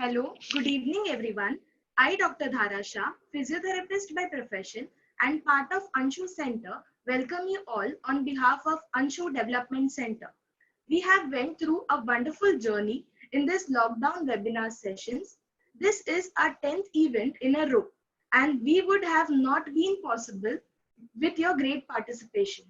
Hello, good evening everyone. I, Dr. Dhara Shah, physiotherapist by profession and part of Anshu Center, welcome you all on behalf of Anshu Development Center. We have went through a wonderful journey in this lockdown webinar sessions. This is our 10th event in a row and we would have not been possible with your great participation.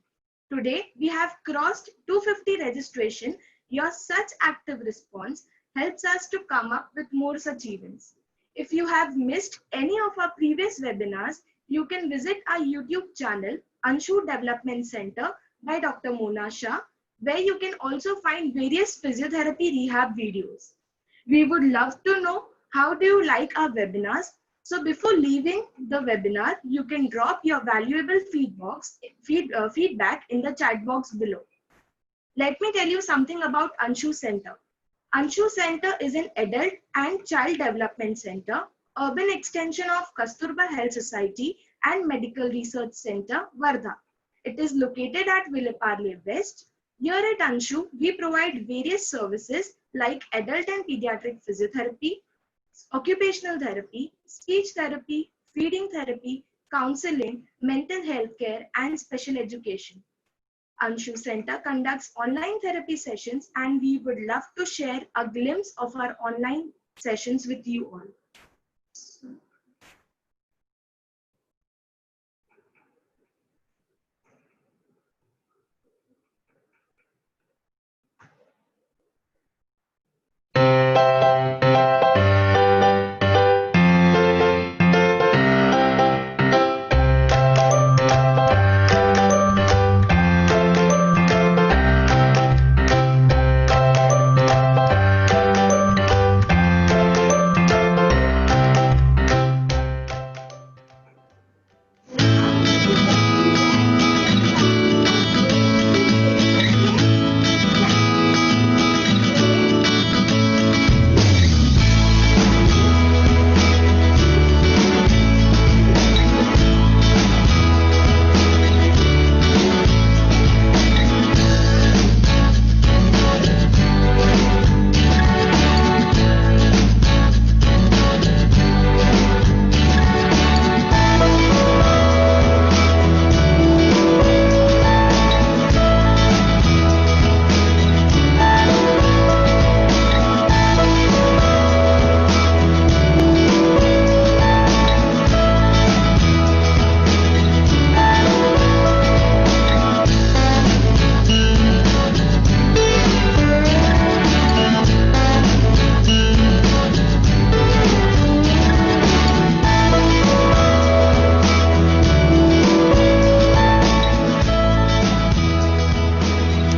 Today, we have crossed 250 registration. Your such active response helps us to come up with more such events. If you have missed any of our previous webinars, you can visit our YouTube channel, Anshu Development Center by Dr. Mona Shah, where you can also find various physiotherapy rehab videos. We would love to know how do you like our webinars. So before leaving the webinar, you can drop your valuable feedback in the chat box below. Let me tell you something about Anshu Center. Anshu Center is an adult and child development center, urban extension of Kasturba Health Society and Medical Research Center, Wardha. It is located at Vileparle West. Here at Anshu, we provide various services like adult and pediatric physiotherapy, occupational therapy, speech therapy, feeding therapy, counseling, mental health care, and special education. Anshu Center conducts online therapy sessions and we would love to share a glimpse of our online sessions with you all.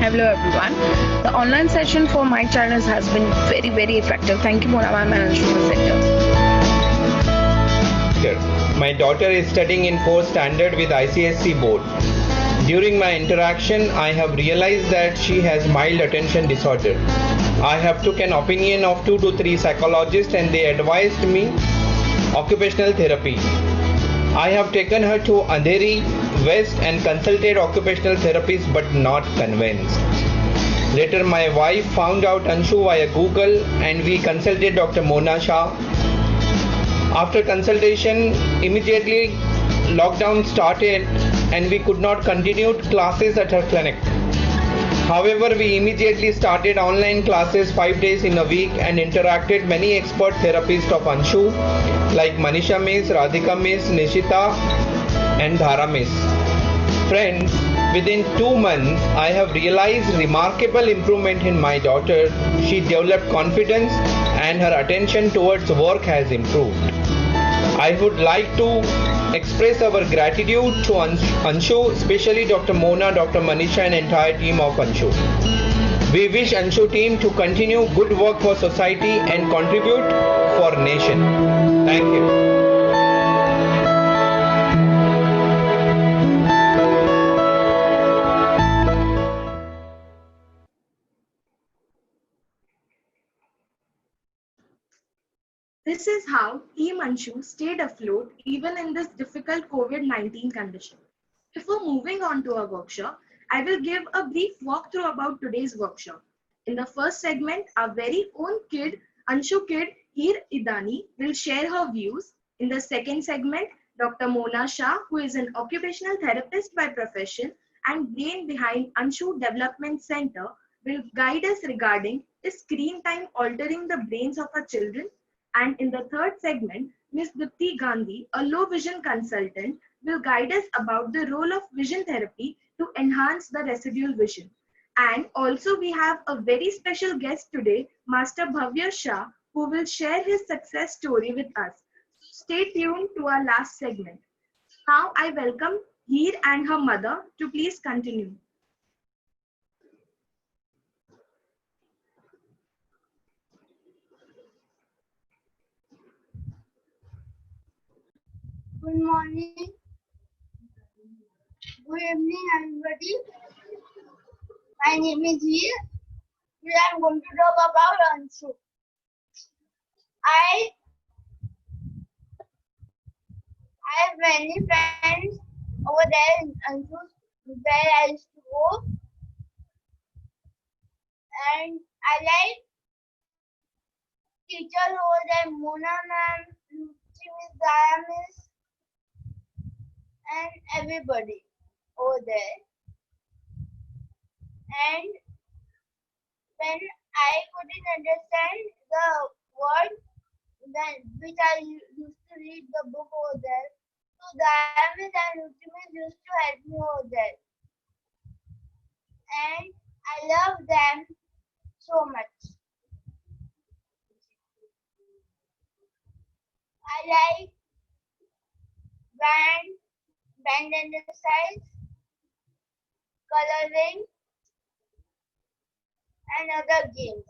Hello everyone. The online session for my channel has been very effective. Thank you, Mona ma'am and Anshu Center. My daughter is studying in 4th standard with ICSE board. During my interaction, I have realized that she has mild attention disorder. I have took an opinion of 2 to 3 psychologists and they advised me occupational therapy. I have taken her to Andheri West and consulted occupational therapists but not convinced. Later my wife found out Anshu via Google and we consulted Dr. Mona Shah. After consultation, immediately lockdown started and we could not continue classes at her clinic. However, we immediately started online classes 5 days in a week and interacted many expert therapists of Anshu like Manisha Miss, Radhika Miss, Nishita and Dhara Miss. Friends, within 2 months, I have realized remarkable improvement in my daughter. She developed confidence and her attention towards work has improved. I would like to express our gratitude to Anshu, especially Dr. Mona, Dr. Manisha and entire team of Anshu. We wish Anshu team to continue good work for society and contribute for nation. Thank you. This is how Team Anshu stayed afloat even in this difficult COVID-19 condition. Before moving on to our workshop, I will give a brief walkthrough about today's workshop. In the first segment, our very own kid, Anshu kid, Heer Idani will share her views. In the second segment, Dr. Mona Shah, who is an occupational therapist by profession and brain behind Anshu Development Center, will guide us regarding is screen time altering the brains of our children. And in the third segment, Ms. Dipti Gandhi, a low vision consultant, will guide us about the role of vision therapy to enhance the residual vision. And also we have a very special guest today, Master Bhavya Shah, who will share his success story with us. Stay tuned to our last segment. Now I welcome Heer and her mother to please continue. Good morning. Good evening, everybody. My name is Heer. Today I'm going to talk about Anshu. I have many friends over there in Anshu where I used to go, and I like teachers over there, Mona ma'am, Lucy Miss, Daya Miss, and everybody over there. And when I couldn't understand the word then which I used to read the book over there, so Daya Miss and Lucy Miss used to help me over there. And I love them so much. I like band exercise, coloring, and other games.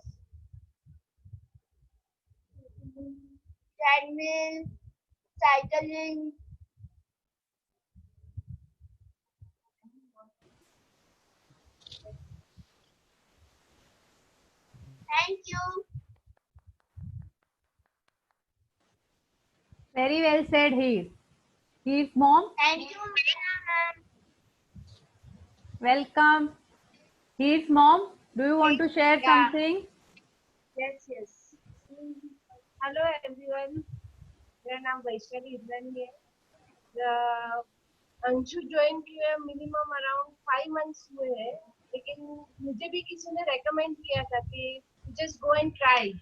Treadmill, cycling. Thank you. Very well said, Heer. Heer's mom, Thank you, ma'am. welcome. Heer's mom, do you want to share Yeah. something? Yes. Hello everyone. मेरा नाम वैशाली इब्रानी है. Anshu join किए minimum around 5 months हुए हैं, लेकिन मुझे भी किसी ने रेकमेंड किया था कि जस्ट गो एंड ट्राई.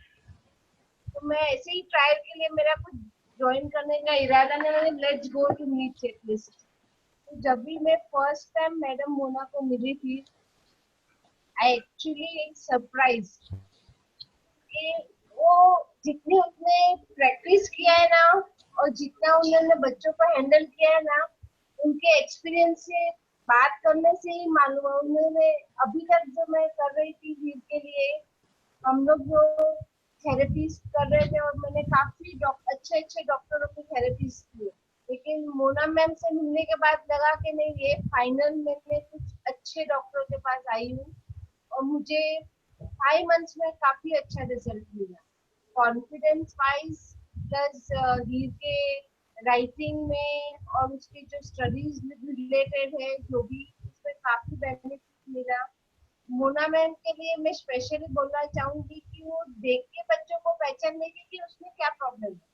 तो मैं ऐसे ही ट्रायल के लिए मेरा कुछ ज्वाइन करने का इरादा नहीं, मैंने let's go to meet checklist. तो जब भी मैं फर्स्ट टाइम मैडम मोना को मिली थी, आई एक्चुअली सरप्राइज कि वो जितनी उसने प्रैक्टिस किया है ना और जितना उन्होंने बच्चों को हैंडल किया है ना, उनके एक्सपीरियंस से बात करने से ही मालूम है. उन्होंने अभी तक जो मैं कर रही थी वीर के लिए, हम लोग जो थेरेपीज कर रहे थे और मैंने काफी अच्छे डॉक्टरों की थेरेपीज की, लेकिन मोना मैम से मिलने के बाद लगा कि नहीं, ये फाइनल मैंने कुछ अच्छे डॉक्टरों के पास आई हूँ और मुझे 5 मंथ्स में काफी अच्छा रिजल्ट मिला. कॉन्फिडेंस वाइज प्लस हीर के राइटिंग में और उसकी जो स्टडीज रिलेटेड है, जो भी उसमें काफी बेनिफिट मिला. मोना मैम के लिए मैं स्पेशली बोलना चाहूंगी कि वो देख के बच्चों को पहचान लेगी कि उसमें क्या प्रॉब्लम है.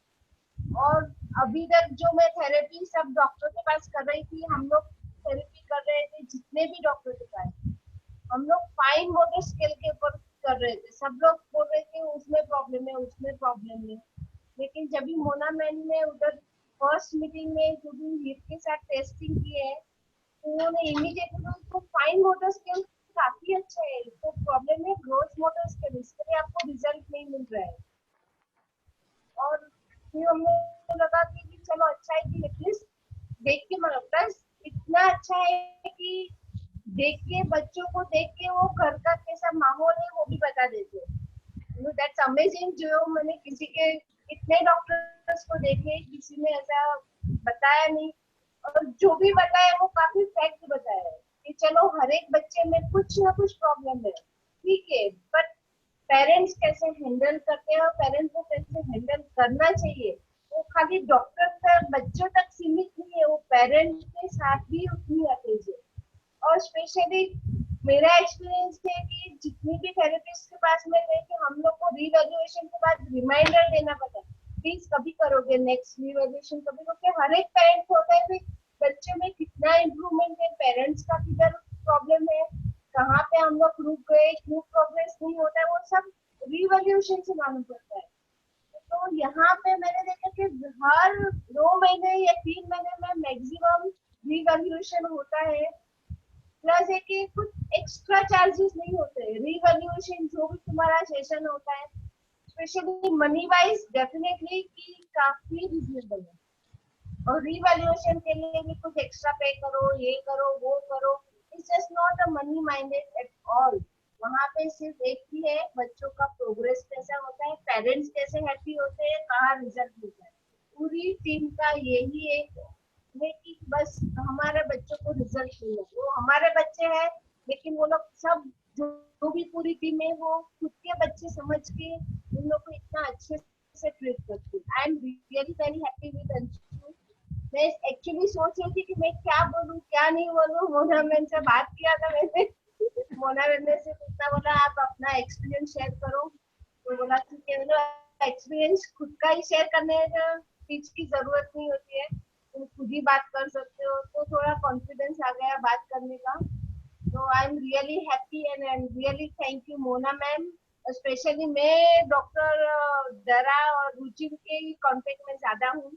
और अभी तक जो मैं थेरेपी सब डॉक्टर के पास कर रही थी, हम लोग थेरेपी कर रहे थे जितने भी डॉक्टर के पास, हम लोग फाइन मोटर स्केल के ऊपर कर रहे थे. सब लोग बोल रहे थे उसमें प्रॉब्लम है, उसमें प्रॉब्लम है. लेकिन जब भी मोना मैम ने उधर फर्स्ट मीटिंग में जो भी हीर के साथ टेस्टिंग की है, तो उन्होंने इमीडिएटली उसको फाइन मोटर स्केल काफी अच्छा है, तो प्रॉब्लम है ग्रोथ मोटर स्केल, इसके लिए आपको रिजल्ट नहीं मिल रहा है. और फिर हमें लगा कि चलो अच्छा है कि एटलीस्ट देख के मतलब इतना अच्छा है कि देख के बच्चों को देख के वो घर का कैसा माहौल है वो भी बता देते. That's amazing. जो मैंने किसी के इतने डॉक्टर्स को देखे, किसी ने ऐसा बताया नहीं, और जो भी बताया वो काफी फैक्ट बताया है कि चलो हर एक बच्चे में कुछ ना कुछ प्रॉब्लम है, ठीक है, बट पेरेंट्स कैसे हैंडल करते हैं और पेरेंट्स को कैसे हैंडल करना चाहिए, वो खाली डॉक्टर तक बच्चों तक सीमित नहीं है, वो पेरेंट्स के साथ भी उतनी अटैच है. और स्पेशली मेरा एक्सपीरियंस है कि जितनी भी थेरेपिस्ट के पास में गए कि हम लोग को रीवैल्यूएशन के बाद रिमाइंडर देना पड़ता है, प्लीज कभी करोगे नेक्स्ट रीवैल्यूएशन कभी, क्योंकि हर एक पेरेंट होता है कि बच्चे में कितना इम्प्रूवमेंट है, पेरेंट्स का किधर प्रॉब्लम है, कहाँ पे हम लोग रुक गए, क्यों प्रोग्रेस नहीं होता है, वो सब रीवैल्यूएशन से मालूम पड़ता है। तो यहाँ पे मैंने देखा कि हर 2 महीने या 3 महीने में मैक्सिमम रीवैल्यूएशन होता है। प्लस है कि कुछ एक्स्ट्रा चार्जेस नहीं होते, रीवैल्यूएशन जो भी तुम्हारा सेशन होता है स्पेशली मनी वाइज डेफिनेटली कि काफी रिजनेबल है। और रीवैल्यूएशन के लिए भी कुछ एक्स्ट्रा पे करो, ये करो वो करो, it's just not a money minded at all. वहां पे सिर्फ एक ही है, बच्चों का प्रोग्रेस कैसा होता है, पेरेंट्स कैसे हैप्पी होते हैं, कहाँ रिजल्ट मिलता है। पूरी टीम का यही एक है कि बस हमारे बच्चों को रिजल्ट मिले। वो हमारे बच्चे हैं लेकिन वो लोग सब जो भी पूरी टीम है वो खुद के बच्चे समझ के उन लोग को इतना अच्छे से ट्रीट करती है। I am really very happy with Anshu. मैं एक्चुअली सोच रही थी कि मैं क्या बोलूं क्या नहीं बोलूं, मोना मैम से बात किया था मैंने। मोना मैम ने सिर्फ इतना बोला आप अपना एक्सपीरियंस शेयर करो, तो बोला ठीक है, एक्सपीरियंस खुद का ही शेयर करने का टीच की जरूरत नहीं होती है, तुम खुद ही बात कर सकते हो, तो थोड़ा कॉन्फिडेंस आ गया बात करने का। तो I am really happy and I am really thank you Mona ma'am. Specially मैं डॉक्टर दरा और रुचि के कांटेक्ट में ज्यादा हूँ,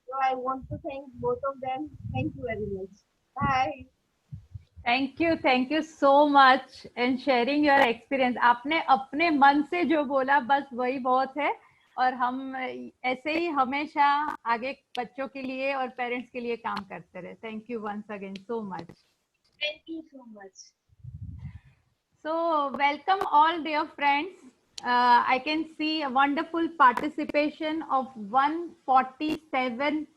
so I want to thank both of them. Thank you very much. Bye. Thank you so much in sharing your experience. आपने अपने मन से जो बोला बस वही बहुत है, और हम ऐसे ही हमेशा आगे बच्चों के लिए और पेरेंट्स के लिए काम करते रहे। Thank you once again so much. Thank you so much. So welcome all dear friends. I can see a wonderful participation of 147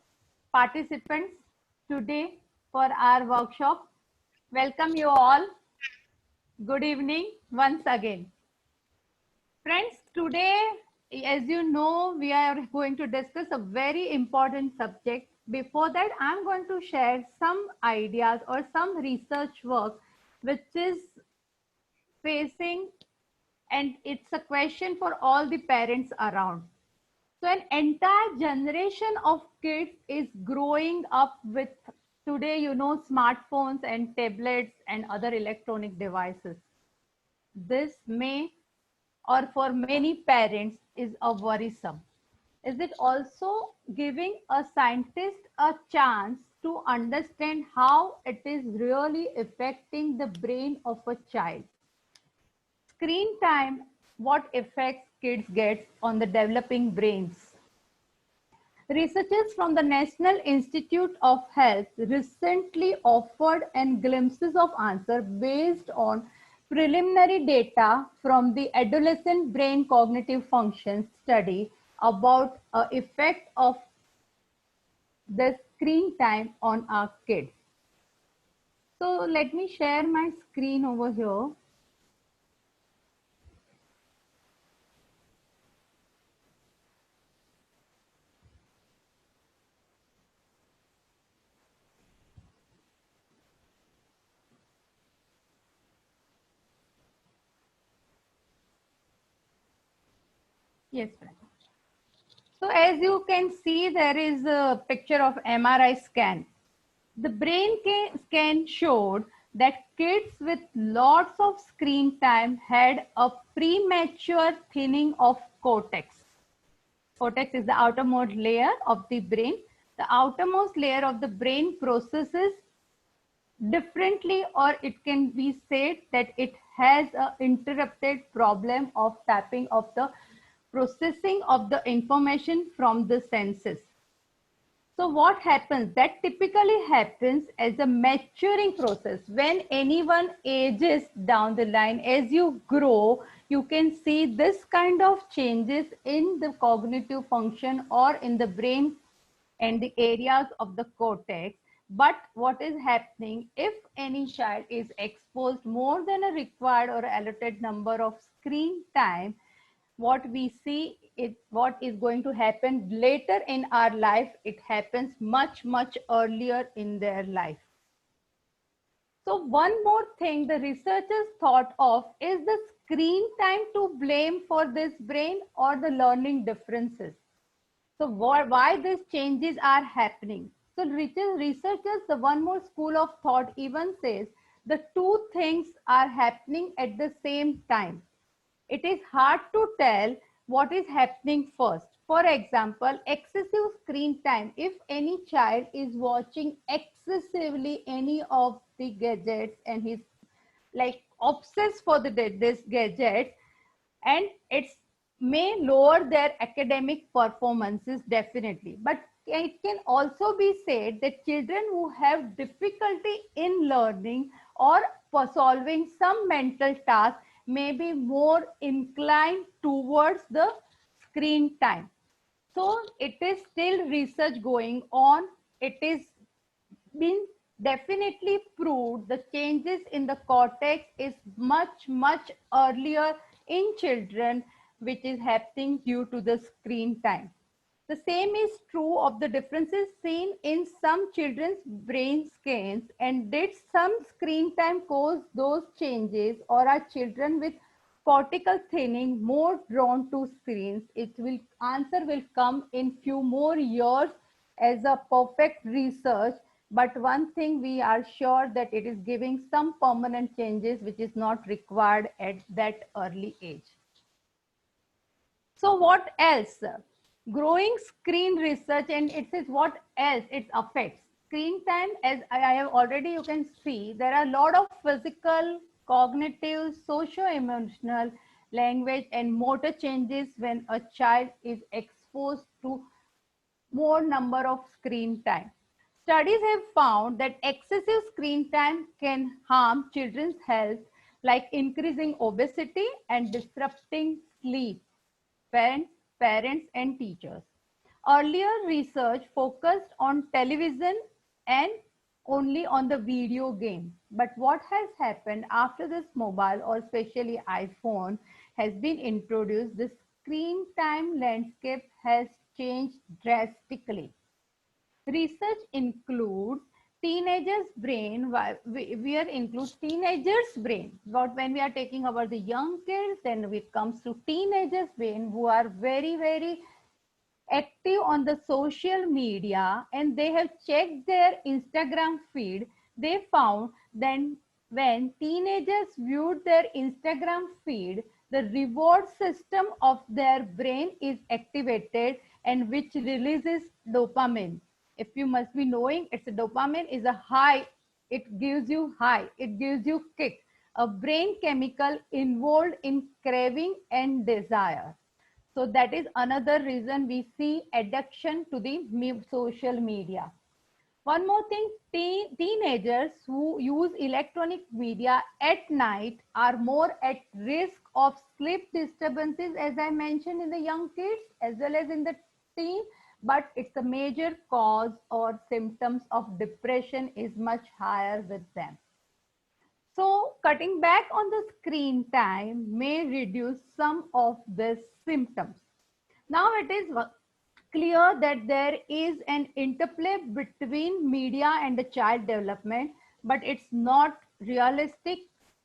participants today for our workshop. Welcome you all. Good evening once again. Friends, today, as you know, we are going to discuss a very important subject. Before that, I'm going to share some ideas or some research work which is facing, and it's a question for all the parents around. So an entire generation of kids is growing up with, today, you know, smartphones and tablets and other electronic devices. This may, or for many parents, is a worrisome. Is it also giving a scientist a chance to understand how it is really affecting the brain of a child? Screen time, what effects kids get on the developing brains? Researchers from the National Institute of Health recently offered and glimpses of answer based on preliminary data from the adolescent brain cognitive functions study about the effect of the screen time on our kids. So let me share my screen over here. Yes, friend. So as you can see, there is a picture of MRI scan. The brain scan showed that kids with lots of screen time had a premature thinning of cortex. Cortex is the outermost layer of the brain. The outermost layer of the brain processes differently, or it can be said that it has an interrupted problem of tapping of the processing of the information from the senses. So what happens? That typically happens as a maturing process. When anyone ages down the line, as you grow, you can see this kind of changes in the cognitive function or in the brain and the areas of the cortex. But what is happening if any child is exposed more than a required or allotted number of screen time, what we see is what is going to happen later in our life. It happens much earlier in their life. So one more thing the researchers thought of is the screen time to blame for this brain or the learning differences. So why these changes are happening? So researchers, the one more school of thought even says the two things are happening at the same time. It is hard to tell what is happening first. For example, excessive screen time. If any child is watching excessively any of the gadgets and he's like obsessed for this gadget, and it's may lower their academic performances definitely, but it can also be said that children who have difficulty in learning or for solving some mental task may be more inclined towards the screen time. So it is still research going on. It is been definitely proved the changes in the cortex is much earlier in children, which is happening due to the screen time. The same is true of the differences seen in some children's brain scans. And did some screen time cause those changes, or are children with cortical thinning more drawn to screens? Answer will come in few more years as a perfect research. But one thing we are sure that it is giving some permanent changes which is not required at that early age. So what else? Growing screen research, and it says what else it affects. Screen time, as I have already, you can see, there are a lot of physical, cognitive, socio-emotional, language and motor changes when a child is exposed to more number of screen time. Studies have found that excessive screen time can harm children's health, like increasing obesity and disrupting sleep. Parents and teachers. Earlier research focused on television and only on the video game. But what has happened after this mobile or especially iPhone has been introduced, the screen time landscape has changed drastically. Research includes teenagers brain, we are includes teenagers brain, but when we are taking about the young kids, then it comes to teenagers brain who are very active on the social media, and they have checked their Instagram feed. They found that when teenagers viewed their Instagram feed, the reward system of their brain is activated, and which releases dopamine. If you must be knowing, it's a dopamine is a high. It gives you high. It gives you kick. A brain chemical involved in craving and desire. So that is another reason we see addiction to the social media. One more thing, teenagers who use electronic media at night are more at risk of sleep disturbances, as I mentioned, in the young kids as well as in the teen, but it's a major cause or symptoms of depression is much higher with them. So cutting back on the screen time may reduce some of the symptoms. Now it is clear that there is an interplay between media and the child development, but it's not realistic,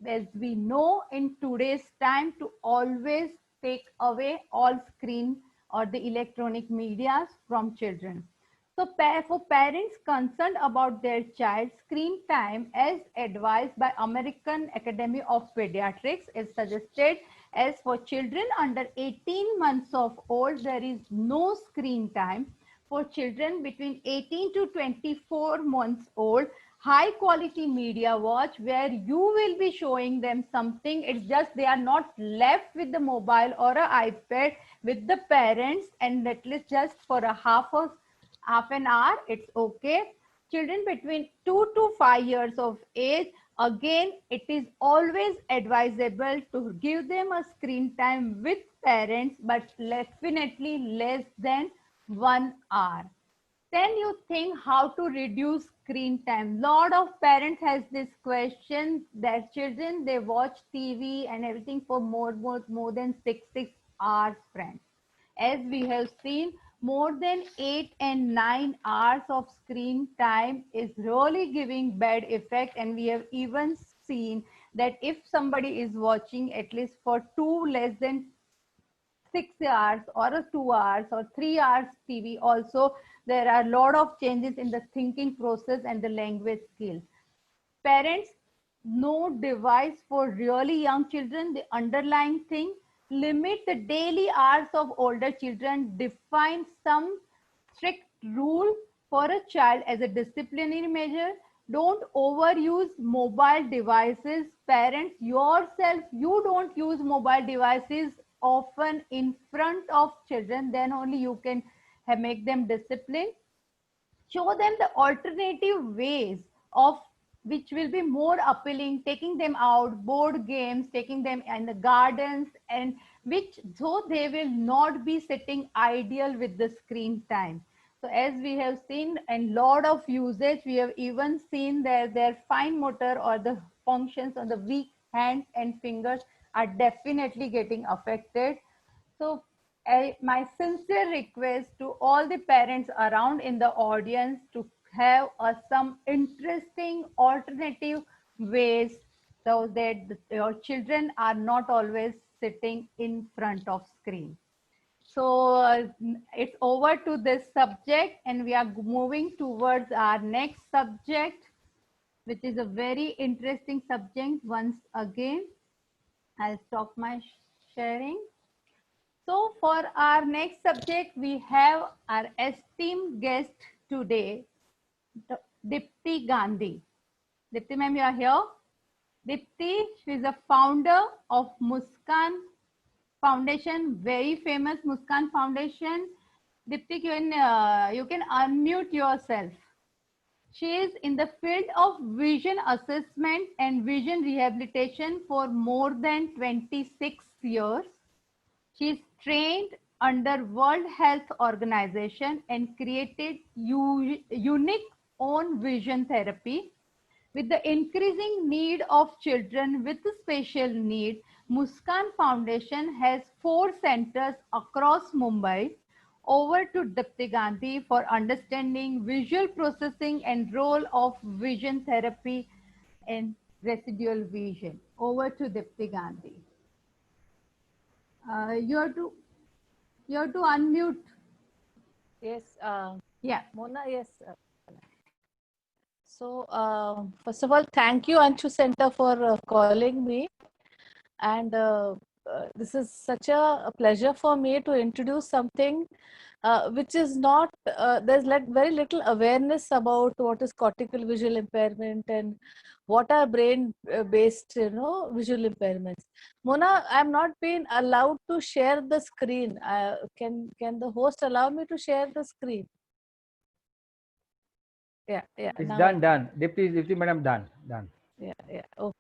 as we know in today's time, to always take away all screen or the electronic media from children. So for parents concerned about their child's screen time, as advised by American Academy of Pediatrics, is suggested as for children under 18 months of old, there is no screen time. For children between 18 to 24 months old, high quality media watch where you will be showing them something. It's just they are not left with the mobile or an iPad with the parents, and at least just for a half an hour, it's okay. Children between 2 to 5 years of age, again, it is always advisable to give them a screen time with parents, but definitely less than 1 hour. Then you think how to reduce screen time. Lot of parents has this question that children, they watch TV and everything for more than 6 hours, friends. As we have seen, more than 8 and 9 hours of screen time is really giving bad effect. And we have even seen that if somebody is watching at least for two less than 6 hours or a 2 hours or 3 hours TV, also there are a lot of changes in the thinking process and the language skills. Parents, no device for really young children. The underlying thing, limit the daily hours of older children, define some strict rule for a child as a disciplinary measure. Don't overuse mobile devices. Parents yourself, you don't use mobile devices often in front of children, then only you can make them disciplined. Show them the alternative ways of which will be more appealing, taking them out, board games, taking them in the gardens, and which so they will not be sitting ideal with the screen time. So as we have seen in lot of usage, we have even seen that their fine motor or the functions on the weak hands and fingers are definitely getting affected. So my sincere request to all the parents around in the audience to have some interesting alternative ways so that your children are not always sitting in front of screen. So it's over to this subject, and we are moving towards our next subject, which is a very interesting subject. Once again, I'll stop my sharing. So for our next subject, we have our esteemed guest today, Dipti Gandhi. Dipti ma'am, you are here. Dipti, she is a founder of Muskan Foundation, very famous Muskan Foundation. Dipti, you can unmute yourself. She is in the field of vision assessment and vision rehabilitation for more than 26 years. She is trained under World Health Organization and created unique own vision therapy. With the increasing need of children with special need, Muskan Foundation has 4 centers across Mumbai. Over to Dipti Gandhi for understanding visual processing and role of vision therapy in residual vision. Over to Dipti Gandhi. You have to unmute. Yes. Yeah. Mona, yes. So, first of all, thank you, Anshu Center, for calling me. And this is such a pleasure for me to introduce something which is not, there's very little awareness about what is cortical visual impairment and what are brain-based, visual impairments. Mona, I'm not being allowed to share the screen. Can the host allow me to share the screen? Yeah. It's done. Deputy Madam, done. Yeah. Okay.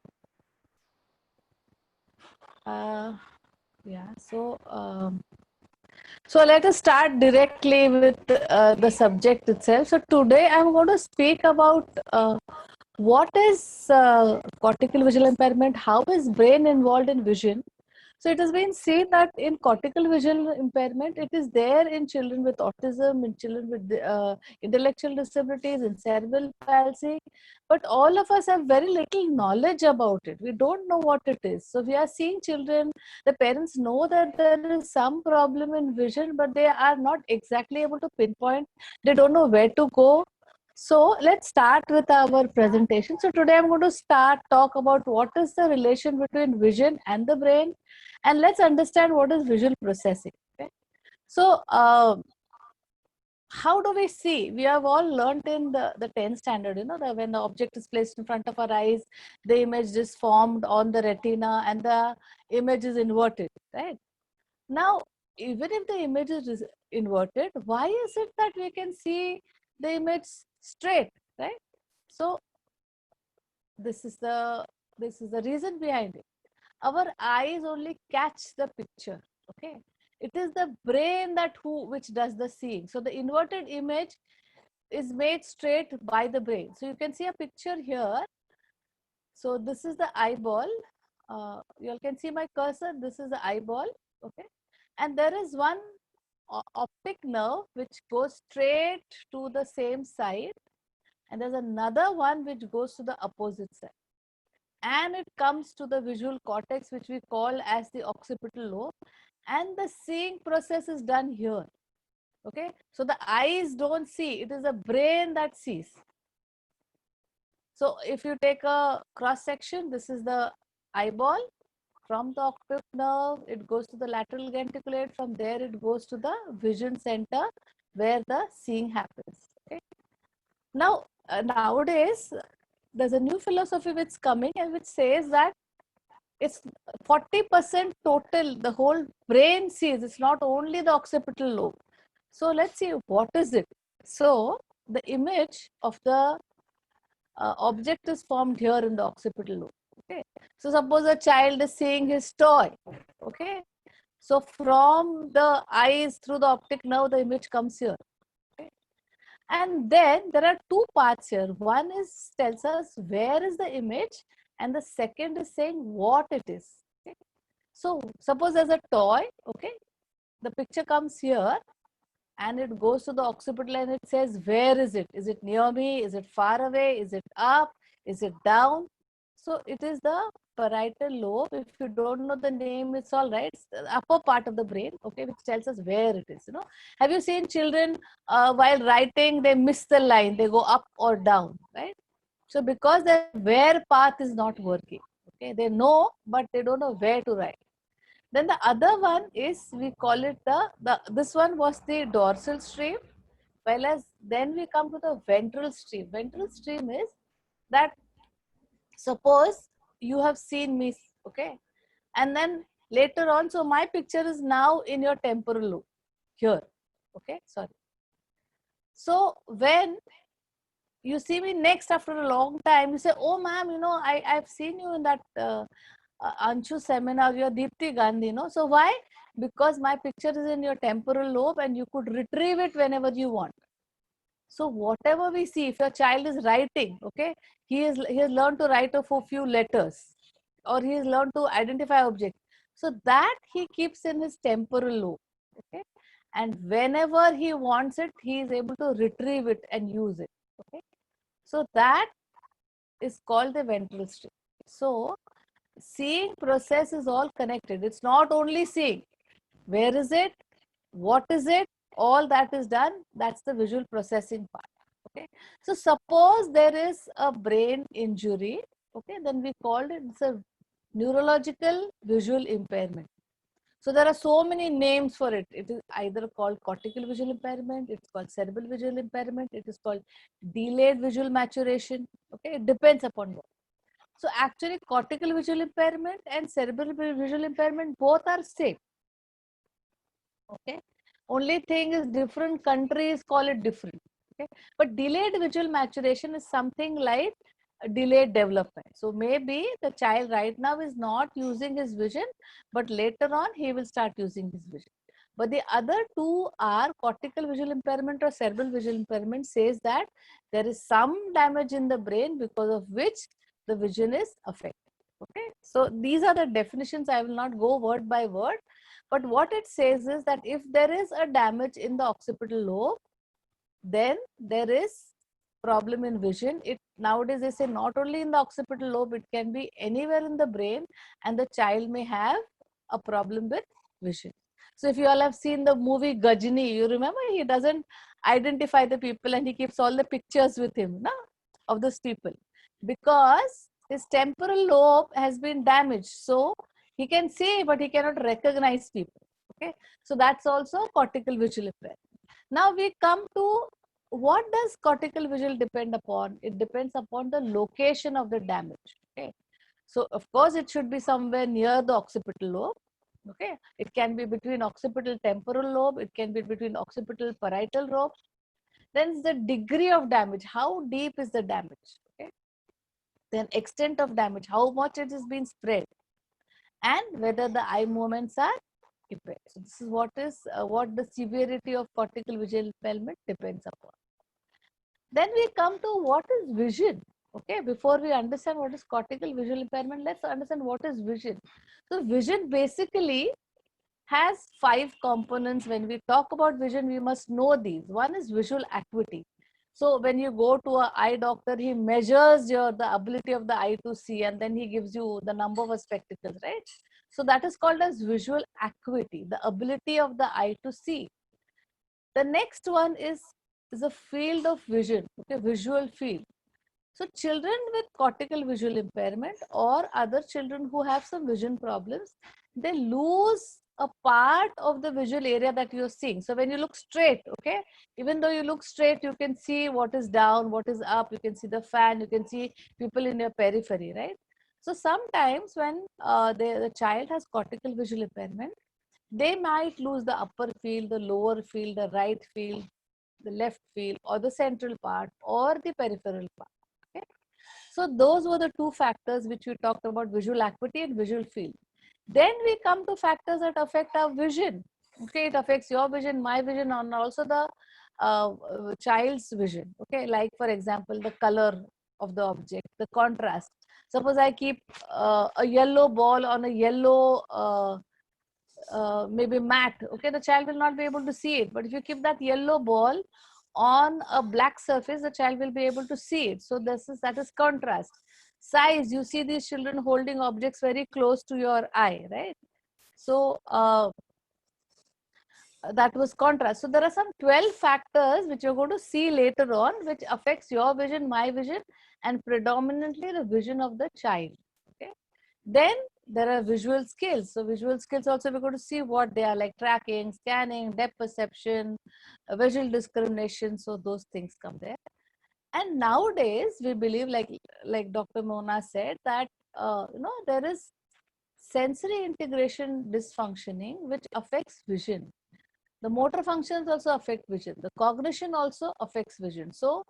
Yeah. So let us start directly with the subject itself. So today I'm going to speak about what is cortical visual impairment, how is brain involved in vision. So it has been seen that in cortical visual impairment, it is there in children with autism, in children with intellectual disabilities, in cerebral palsy, but all of us have very little knowledge about it. We don't know what it is. So we are seeing children, the parents know that there is some problem in vision, but they are not exactly able to pinpoint. They don't know where to go. So let's start with our presentation. So today I'm going to talk about what is the relation between vision and the brain, and let's understand what is visual processing. Okay? So how do we see? We have all learned in the 10th standard, that when the object is placed in front of our eyes, the image is formed on the retina and the image is inverted, right? Now, even if the image is inverted, why is it that we can see the image straight, right? So this is the reason behind it. Our eyes only catch the picture, okay? It is the brain which does the seeing. So the inverted image is made straight by the brain. So you can see a picture here. So this is the eyeball. You all can see my cursor. This is the eyeball, okay? And there is one optic nerve which goes straight to the same side, and there's another one which goes to the opposite side. And it comes to the visual cortex, which we call as the occipital lobe, and the seeing process is done here. Okay, so the eyes don't see, it is the brain that sees. So if you take a cross section, this is the eyeball. From the optic nerve, it goes to the lateral genticulate. From there, it goes to the vision center where the seeing happens. Okay. Now, nowadays, there's a new philosophy which is coming and which says that it's 40% total, the whole brain sees. It's not only the occipital lobe. So let's see, what is it? So the image of the object is formed here in the occipital lobe. Okay. So suppose a child is seeing his toy. Okay. So from the eyes through the optic nerve, the image comes here. Okay. And then there are two parts here. One is tells us where is the image, and the second is saying what it is. Okay. So suppose there's a toy. Okay. The picture comes here and it goes to the occipital and it says, where is it? Is it near me? Is it far away? Is it up? Is it down? So it is the parietal lobe. If you don't know the name, it's all right. It's the upper part of the brain, okay, which tells us where it is. You know, have you seen children while writing, they miss the line, they go up or down, right? So because the where path is not working, okay, they know, but they don't know where to write. Then the other one is, we call it this one was the dorsal stream, while as then we come to the ventral stream. Ventral stream is that suppose you have seen me, okay, and then later on, so my picture is now in your temporal lobe here, okay, sorry. So when you see me next after a long time, you say, oh ma'am, you know, I've seen you in that Anshu seminar, you're Deepti Gandhi, no? So why? Because my picture is in your temporal lobe and you could retrieve it whenever you want. So whatever we see, if your child is writing, okay, he has learned to write a few letters, or he has learned to identify objects. So that he keeps in his temporal lobe, okay, and whenever he wants it, he is able to retrieve it and use it, okay. So that is called the ventral stream. So seeing process is all connected. It's not only seeing. Where is it? What is it? All that is done. That's the visual processing part. Okay. So suppose there is a brain injury. Okay. Then we called it, it's a neurological visual impairment. So there are so many names for it. It is either called cortical visual impairment, it's called cerebral visual impairment, it is called delayed visual maturation. Okay. It depends upon what. So actually cortical visual impairment and cerebral visual impairment both are same. Okay. Only thing is different countries call it different. Okay. But delayed visual maturation is something like delayed development. So maybe the child right now is not using his vision, but later on he will start using his vision. But the other two are cortical visual impairment or cerebral visual impairment, says that there is some damage in the brain because of which the vision is affected. Okay. So these are the definitions. I will not go word by word, but what it says is that if there is a damage in the occipital lobe, then there is problem in vision. It nowadays they say not only in the occipital lobe, it can be anywhere in the brain, and the child may have a problem with vision. So if you all have seen the movie Gajini, you remember he doesn't identify the people and he keeps all the pictures with him, no, of those people, because his temporal lobe has been damaged. So he can see, but he cannot recognize people. Okay, so that's also cortical visual impairment. Now we come to, what does cortical visual depend upon? It depends upon the location of the damage. Okay, so of course it should be somewhere near the occipital lobe. Okay, it can be between occipital temporal lobe, it can be between occipital parietal lobe. Then the degree of damage, how deep is the damage? Okay, then extent of damage, how much it has been spread, and whether the eye movements are impaired. So this is what the severity of cortical visual impairment depends upon. Then we come to what is vision. Okay, before we understand what is cortical visual impairment, let's understand what is vision. So vision basically has 5 components. When we talk about vision, we must know these. One is visual acuity. So when you go to an eye doctor, he measures the ability of the eye to see, and then he gives you the number of spectacles, right? So that is called as visual acuity, the ability of the eye to see. The next one is a field of vision, okay, visual field. So children with cortical visual impairment or other children who have some vision problems, they lose a part of the visual area that you're seeing. So when you look straight, okay, even though you look straight, you can see what is down, what is up, you can see the fan, you can see people in your periphery, right? So sometimes when the child has cortical visual impairment, they might lose the upper field, the lower field, the right field, the left field, or the central part, or the peripheral part. Okay? So those were the 2 factors which we talked about, visual acuity and visual field. Then we come to factors that affect our vision. Okay, it affects your vision, my vision, and also the child's vision. Okay, like for example, the color of the object, the contrast. Suppose I keep a yellow ball on a yellow maybe mat, okay, the child will not be able to see it. But if you keep that yellow ball on a black surface, the child will be able to see it. So that is contrast. Size, you see these children holding objects very close to your eye, right? So that was contrast. So there are some 12 factors which you're going to see later on, which affects your vision, my vision, and predominantly the vision of the child. Okay. Then there are visual skills. So visual skills also we're going to see what they are, like tracking, scanning, depth perception, visual discrimination. So those things come there. And nowadays we believe, like Dr. Mona said, that there is sensory integration dysfunctioning which affects vision. The motor functions also affect vision. The cognition also affects vision. So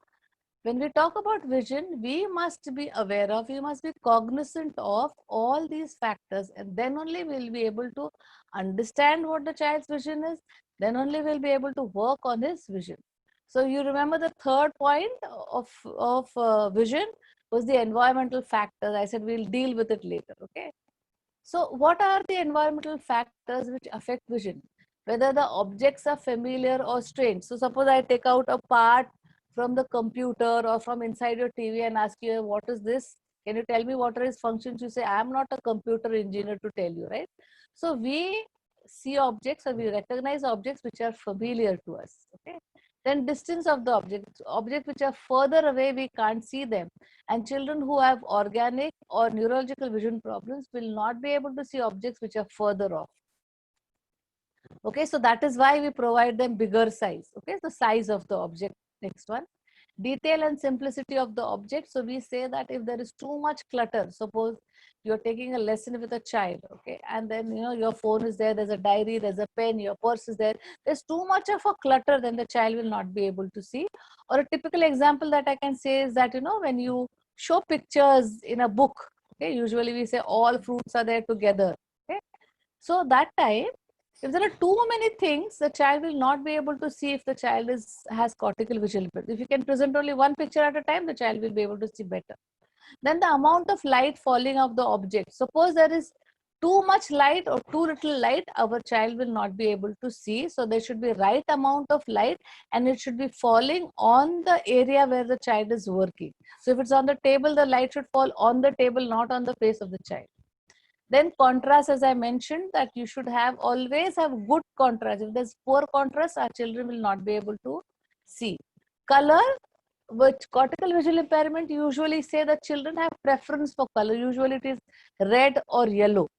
when we talk about vision, we must be aware of, we must be cognizant of all these factors, and then only we'll be able to understand what the child's vision is. Then only we'll be able to work on his vision. So you remember the third point of vision was the environmental factors. I said we'll deal with it later. Okay. So what are the environmental factors which affect vision? Whether the objects are familiar or strange. So suppose I take out a part from the computer or from inside your TV and ask you, what is this? Can you tell me what are its functions? You say, I am not a computer engineer to tell you, right? So we see objects or we recognize objects which are familiar to us. Okay. Then distance of the objects which are further away, we can't see them. And children who have organic or neurological vision problems will not be able to see objects which are further off. Okay, so that is why we provide them bigger size. Okay, the size of the object. Next one, detail and simplicity of the object. So we say that if there is too much clutter, suppose you're taking a lesson with a child, okay, and then your phone is there, there's a diary, there's a pen, your purse is there, there's too much of a clutter, then the child will not be able to see. Or a typical example that I can say is that when you show pictures in a book, okay, usually we say all fruits are there together. Okay, so that time, if there are too many things, the child will not be able to see if the child has cortical visual impairment. If you can present only one picture at a time, the child will be able to see better. Then the amount of light falling off the object. Suppose there is too much light or too little light, our child will not be able to see. So there should be right amount of light and it should be falling on the area where the child is working. So if it's on the table, the light should fall on the table, not on the face of the child. Then contrast, as I mentioned, that you should always have good contrast. If there's poor contrast, our children will not be able to see. Color, with cortical visual impairment, usually say that children have preference for color. Usually it is red or yellow.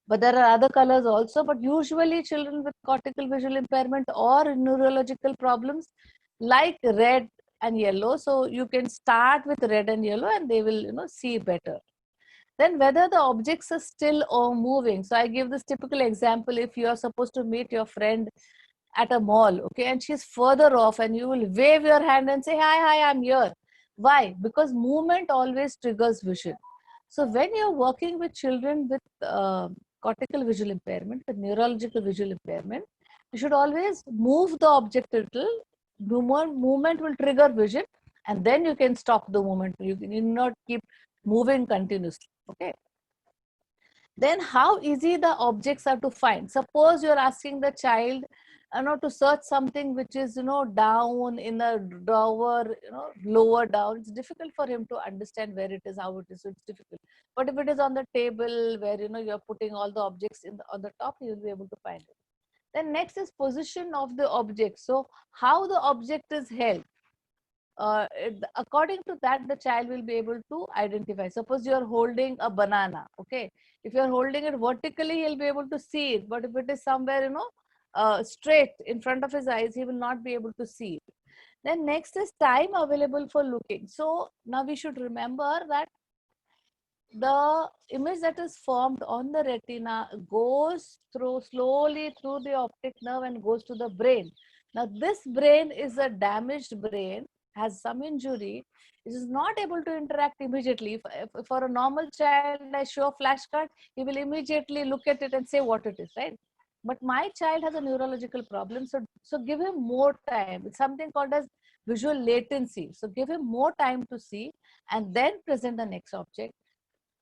But there are other colors also. But usually children with cortical visual impairment or neurological problems like red and yellow. So you can start with red and yellow and they will see better. Then whether the objects are still or moving. So I give this typical example. If you are supposed to meet your friend at a mall, okay, and she's further off and you will wave your hand and say, hi, I'm here. Why? Because movement always triggers vision. So when you're working with children with cortical visual impairment, with neurological visual impairment, you should always move the object a little. Movement will trigger vision and then you can stop the movement. You need not keep moving continuously. Okay. then how easy the objects are to find. Suppose you're asking the child to search something which is down in a drawer, lower down. It's difficult for him to understand where it is, how it is. So it's difficult. But if it is on the table where you're putting all the objects on the top, he will be able to find it. Then next is position of the object. So how the object is held. According to that, the child will be able to identify. Suppose you are holding a banana, okay? If you are holding it vertically, he'll be able to see it. But if it is somewhere, straight in front of his eyes, he will not be able to see it. Then next is time available for looking. So now we should remember that the image that is formed on the retina goes slowly through the optic nerve and goes to the brain. Now this brain is a damaged brain, has some injury, it is not able to interact immediately. If for a normal child I show a flashcard, he will immediately look at it and say what it is, right? But my child has a neurological problem, so give him more time. It's something called as visual latency. So give him more time to see and then present the next object.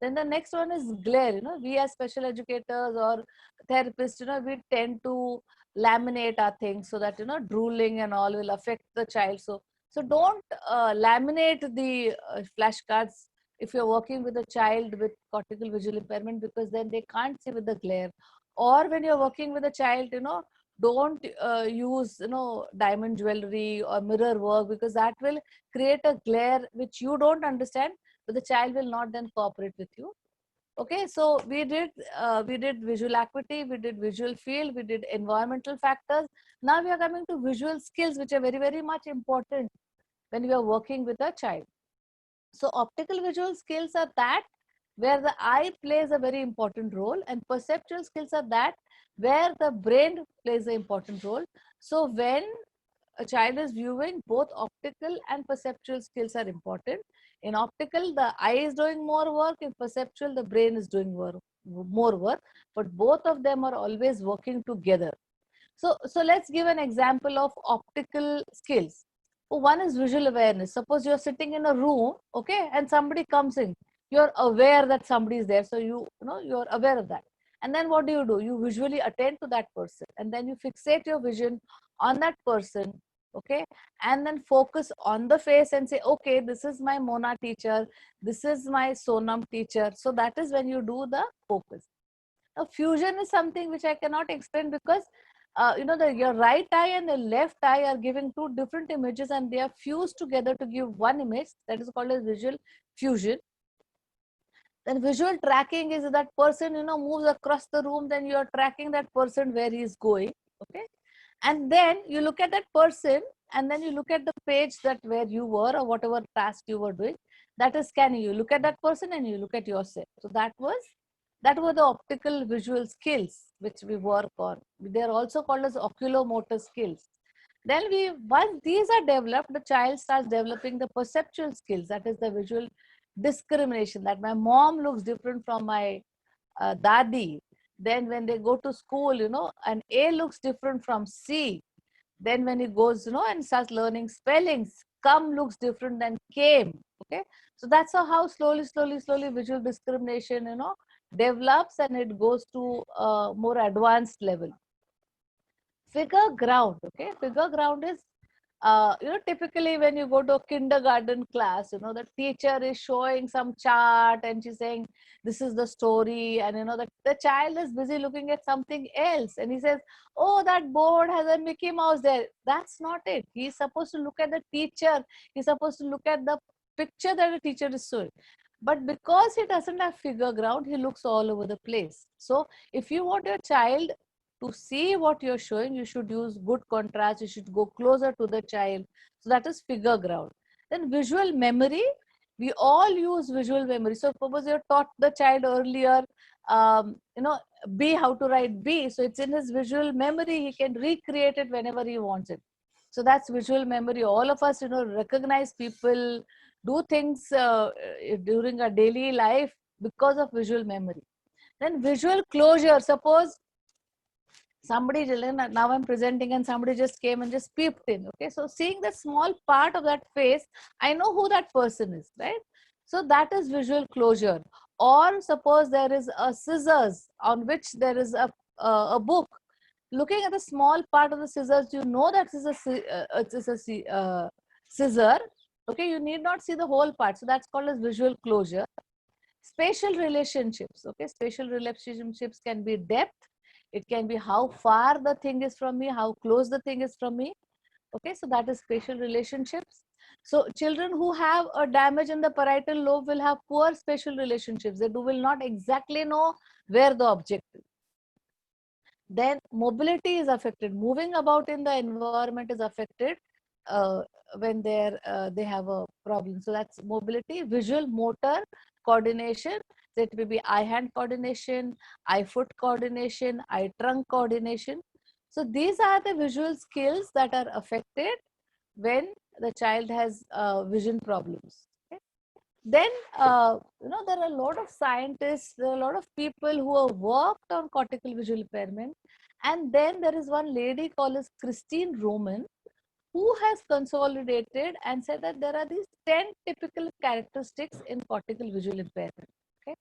Then the next one is glare. We as special educators or therapists, we tend to laminate our things so that, drooling and all will affect the child. So don't laminate the flashcards if you're working with a child with cortical visual impairment, because then they can't see with the glare. Or when you're working with a child, don't use, diamond jewelry or mirror work, because that will create a glare which you don't understand, but the child will not then cooperate with you. Okay, so we did visual acuity, we did visual field, we did environmental factors. Now we are coming to visual skills, which are very, very much important when we are working with a child. So optical visual skills are that where the eye plays a very important role, and perceptual skills are that where the brain plays an important role. So when a child is viewing, both optical and perceptual skills are important. In optical, the eye is doing more work. In perceptual, the brain is doing more work. But both of them are always working together. So let's give an example of optical skills. One is visual awareness. Suppose you're sitting in a room, okay, and somebody comes in. You're aware that somebody is there. So you're aware of that. And then what do? You visually attend to that person. And then you fixate your vision on that person, okay, and then focus on the face and say, okay, this is my Mona teacher, this is my Sonam teacher. So that is when you do the focus. Now fusion is something which I cannot explain, because your right eye and the left eye are giving two different images and they are fused together to give one image. That is called as visual fusion. Then visual tracking is that person moves across the room, then you are tracking that person where he is going, okay. And then you look at that person and then you look at the page that where you were or whatever task you were doing, that is scanning. You look at that person and you look at yourself. So that were the optical visual skills which we work on. They are also called as oculomotor skills. Then once these are developed, the child starts developing the perceptual skills. That is the visual discrimination, that my mom looks different from my dadi. Then when they go to school, an A looks different from C. Then when he goes, and starts learning spellings, come looks different than came. Okay. So that's how slowly visual discrimination, develops and it goes to a more advanced level. Figure ground. Okay. Figure ground is, typically when you go to a kindergarten class, the teacher is showing some chart and she's saying, this is the story. And, the child is busy looking at something else. And he says, oh, that board has a Mickey Mouse there. That's not it. He's supposed to look at the teacher. He's supposed to look at the picture that the teacher is showing. But because he doesn't have figure ground, he looks all over the place. So if you want your child to see what you're showing, you should use good contrast. You should go closer to the child. So that is figure ground. Then visual memory. We all use visual memory. So suppose you taught the child earlier, B, how to write B. So it's in his visual memory. He can recreate it whenever he wants it. So that's visual memory. All of us, recognize people, do things during our daily life because of visual memory. Then visual closure. Suppose somebody, now I'm presenting and somebody just came and just peeped in. Okay, so seeing the small part of that face, I know who that person is, right? So that is visual closure. or suppose there is a scissors on which there is a book. Looking at the small part of the scissors, you know that it is a scissor. Okay, you need not see the whole part. So that's called as visual closure. Spatial relationships. Okay, spatial relationships can be depth. It can be how far the thing is from me, how close the thing is from me. Okay, so that is spatial relationships. So children who have a damage in the parietal lobe will have poor spatial relationships. They will not exactly know where the object is. Then mobility is affected. Moving about in the environment is affected when they have a problem. So that's mobility. Visual, motor, coordination. So it will be eye-hand coordination, eye-foot coordination, eye-trunk coordination. So these are the visual skills that are affected when the child has vision problems. Okay? Then, there are a lot of scientists, there are a lot of people who have worked on cortical visual impairment. And then there is one lady called as Christine Roman, who has consolidated and said that there are these 10 typical characteristics in cortical visual impairment. Okay?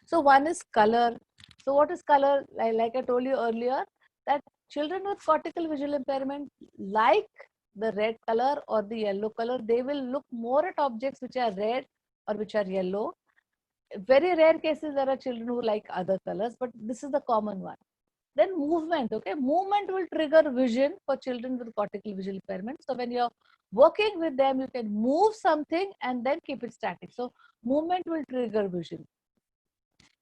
So one is color. So what is color? Like I told you earlier, that children with cortical visual impairment like the red color or the yellow color. They will look more at objects which are red or which are yellow. Very rare cases there are children who like other colors, but this is the common one. Then movement. Okay, movement will trigger vision for children with cortical visual impairment. So when you're working with them, you can move something and then keep it static. So movement will trigger vision.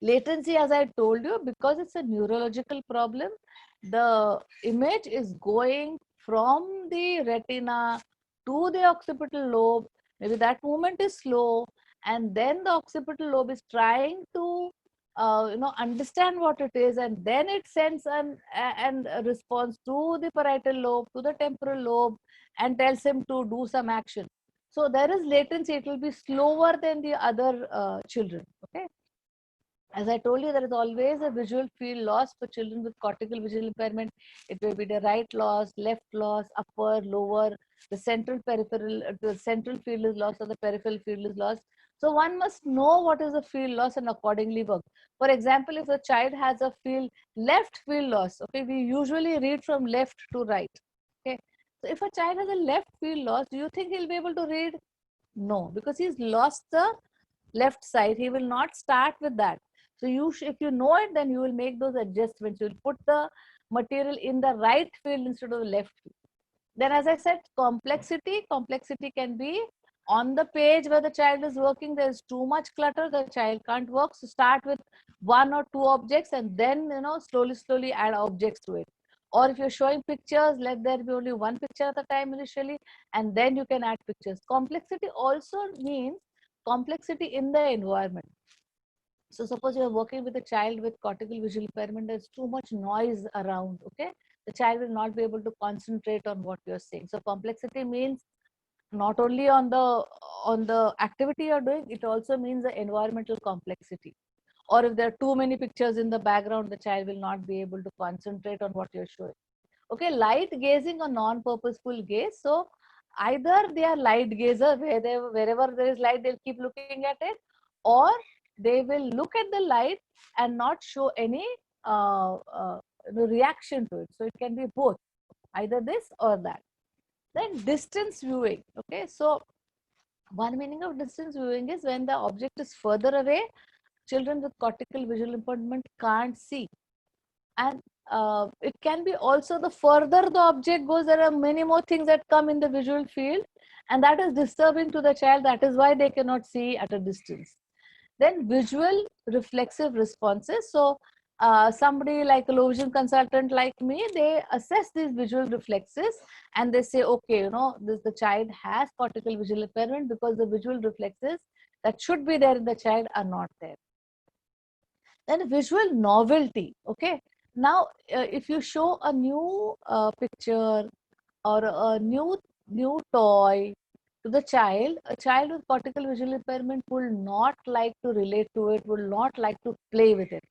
Latency, as I told you, because it's a neurological problem, the image is going from the retina to the occipital lobe. Maybe that movement is slow, and then the occipital lobe is trying to understand what it is, and then it sends a response to the parietal lobe, to the temporal lobe, and tells him to do some action. So there is latency. It will be slower than the other children. Okay. As I told you, there is always a visual field loss for children with cortical visual impairment. It may be the right loss, left loss, upper, lower, the central peripheral, the central field is lost or the peripheral field is lost. So one must know what is the field loss and accordingly work. For example, if a child has a left field loss, okay, we usually read from left to right. Okay, so if a child has a left field loss, do you think he'll be able to read? No, because he's lost the left side. He will not start with that. So if you know it, then you will make those adjustments. You will put the material in the right field instead of the left field. Then, as I said, complexity can be on the page where the child is working. There is too much clutter. The child can't work. So start with 1 or 2 objects and then slowly add objects to it. Or if you're showing pictures, let there be only 1 picture at a time initially, and then you can add pictures. Complexity also means complexity in the environment. So suppose you are working with a child with cortical visual impairment, there's too much noise around, okay? The child will not be able to concentrate on what you're saying. So complexity means not only on the activity you're doing, it also means the environmental complexity. Or if there are too many pictures in the background, the child will not be able to concentrate on what you're showing. Okay, light gazing or non-purposeful gaze. So either they are light gazer, wherever there is light, they'll keep looking at it, or they will look at the light and not show any reaction to it. So it can be both, either this or that. Then distance viewing. Okay, so one meaning of distance viewing is when the object is further away, children with cortical visual impairment can't see. And it can be also the further the object goes, there are many more things that come in the visual field, and that is disturbing to the child. That is why they cannot see at a distance. Then visual reflexive responses. So somebody like a low vision consultant like me, they assess these visual reflexes and they say, okay, the child has cortical visual impairment because the visual reflexes that should be there in the child are not there. Then visual novelty. Okay, now if you show a new picture or a new toy to the child, a child with cortical visual impairment will not like to relate to it, will not like to play with it,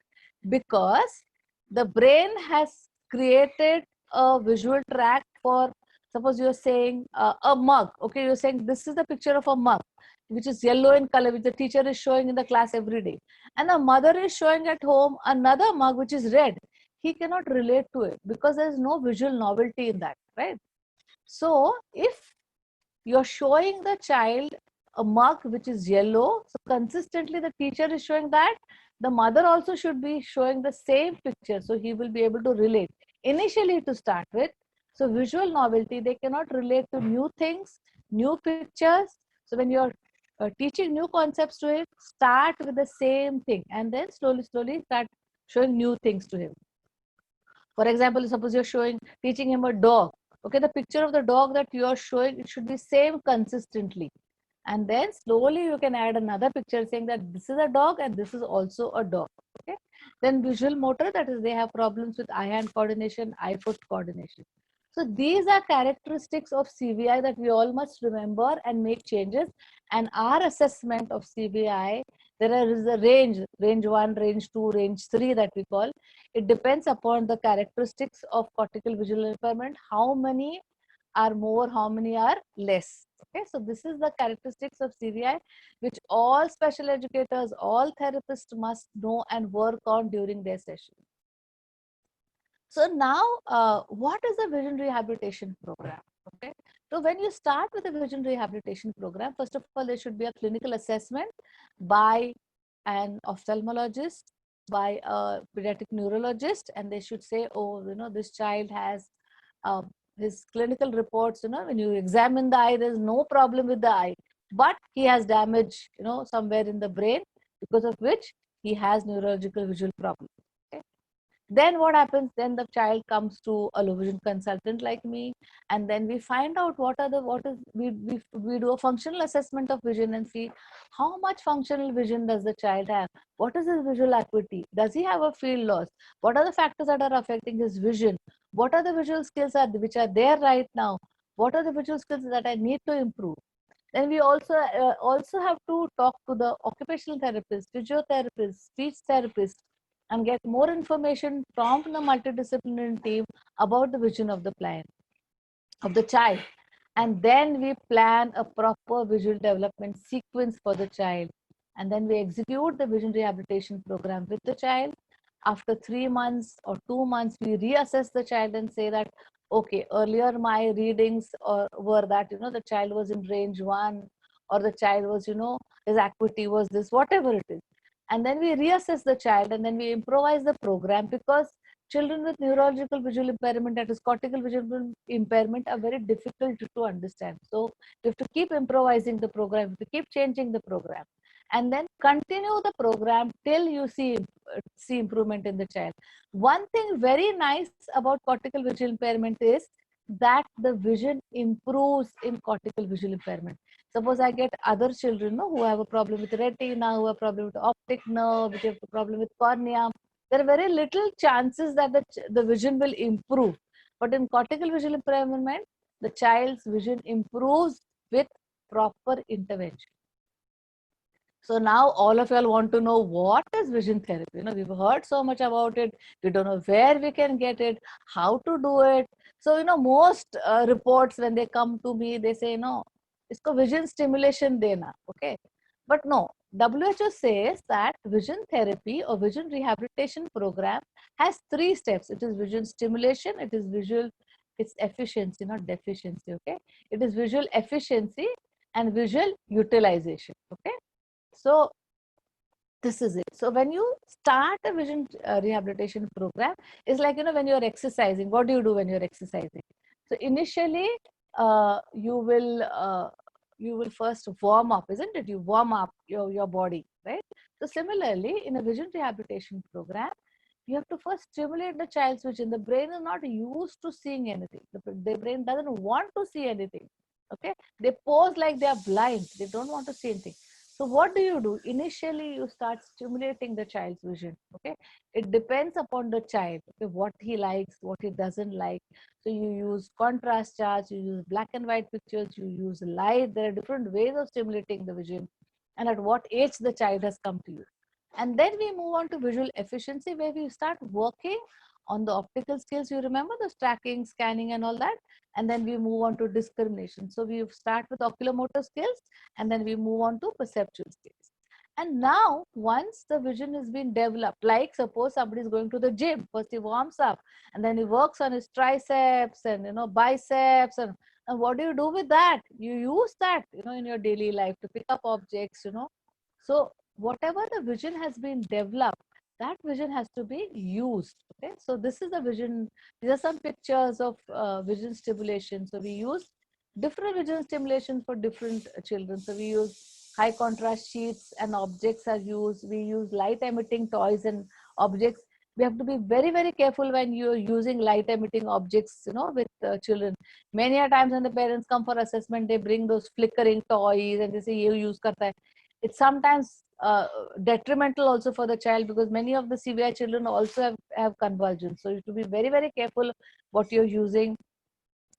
because the brain has created a visual tract for Suppose you're saying a mug. Okay, you're saying this is the picture of a mug, which is yellow in color, which the teacher is showing in the class every day. And the mother is showing at home another mug, which is red. He cannot relate to it because there is no visual novelty in that, right? So if you're showing the child a mug which is yellow, so consistently the teacher is showing that, the mother also should be showing the same picture, so he will be able to relate initially to start with. So visual novelty, they cannot relate to new things, new pictures. So when you're teaching new concepts to him, start with the same thing and then slowly start showing new things to him. For example, suppose you're teaching him a dog. Okay, the picture of the dog that you are showing, it should be same consistently. And then slowly you can add another picture saying that this is a dog and this is also a dog. Okay. Then visual motor, that is they have problems with eye-hand coordination, eye-foot coordination. So these are characteristics of CVI that we all must remember and make changes. And our assessment of CVI, there is a range 1, range 2, range 3 that we call. It depends upon the characteristics of cortical visual impairment, how many are more, how many are less. Okay, so this is the characteristics of CVI, which all special educators, all therapists must know and work on during their session. So now, what is a vision rehabilitation program? Okay, so when you start with a vision rehabilitation program, first of all, there should be a clinical assessment by an ophthalmologist, by a pediatric neurologist, and they should say, oh, this child has his clinical reports, when you examine the eye, there's no problem with the eye, but he has damage, somewhere in the brain, because of which he has neurological visual problems. Okay. Then what happens? Then the child comes to a low vision consultant like me, and then we find out we do a functional assessment of vision and see how much functional vision does the child have, what is his visual acuity, does he have a field loss, what are the factors that are affecting his vision, what are the visual skills which are there right now, what are the visual skills that I need to improve. Then we also have to talk to the occupational therapist, physiotherapist, speech therapist, and get more information from the multidisciplinary team about the vision of the child. And then we plan a proper visual development sequence for the child. And then we execute the vision rehabilitation program with the child. After 3 months or 2 months, we reassess the child and say that, okay, earlier my readings were that, the child was in range 1, or the child was, his acuity was this, whatever it is. And then we reassess the child and then we improvise the program, because children with neurological visual impairment, that is cortical visual impairment, are very difficult to understand. So you have to keep improvising the program, you have to keep changing the program, and then continue the program till you see improvement in the child. One thing very nice about cortical visual impairment is that the vision improves in cortical visual impairment. Suppose I get other children who have a problem with retina, who have a problem with optic nerve, which have a problem with cornea. There are very little chances that the vision will improve. But in cortical visual impairment, the child's vision improves with proper intervention. So now all of y'all want to know, what is vision therapy? We've heard so much about it. We don't know where we can get it, how to do it. So, most reports, when they come to me, they say, isko vision stimulation dena. Okay. But no, WHO says that vision therapy or vision rehabilitation program has 3 steps. It is vision stimulation, it's efficiency, not deficiency. Okay. It is visual efficiency and visual utilization. Okay. So this is it. So when you start a vision rehabilitation program, it's like, when you're exercising. What do you do when you're exercising? So initially, you will first warm up, isn't it? You warm up your body, right? So similarly, in a vision rehabilitation program, you have to first stimulate the child's vision. The brain is not used to seeing anything. The brain doesn't want to see anything. Okay, they pose like they are blind. They don't want to see anything. So what do you do? Initially, you start stimulating the child's vision. Okay, it depends upon the child, okay, what he likes, what he doesn't like. So you use contrast charts, you use black and white pictures, you use light. There are different ways of stimulating the vision, and at what age the child has come to you. And then we move on to visual efficiency, where we start working On the optical skills, you remember the tracking, scanning, and all that. And then we move on to discrimination. So we start with oculomotor skills, and then we move on to perceptual skills. And now, once the vision has been developed, like suppose somebody is going to the gym, first he warms up, and then he works on his triceps and biceps, and what do you do with that? You use that in your daily life to pick up objects. So whatever the vision has been developed, that vision has to be used. Okay, so this is the vision. These are some pictures of vision stimulation. So we use different vision stimulations for different children. So we use high contrast sheets and objects are used. We use light emitting toys and objects. We have to be very, very careful when you're using light emitting objects, with children. Many a times when the parents come for assessment, they bring those flickering toys and they say, "You use karta hai." It's sometimes detrimental also for the child, because many of the CVI children also have convulsions. So you have to be very, very careful what you're using.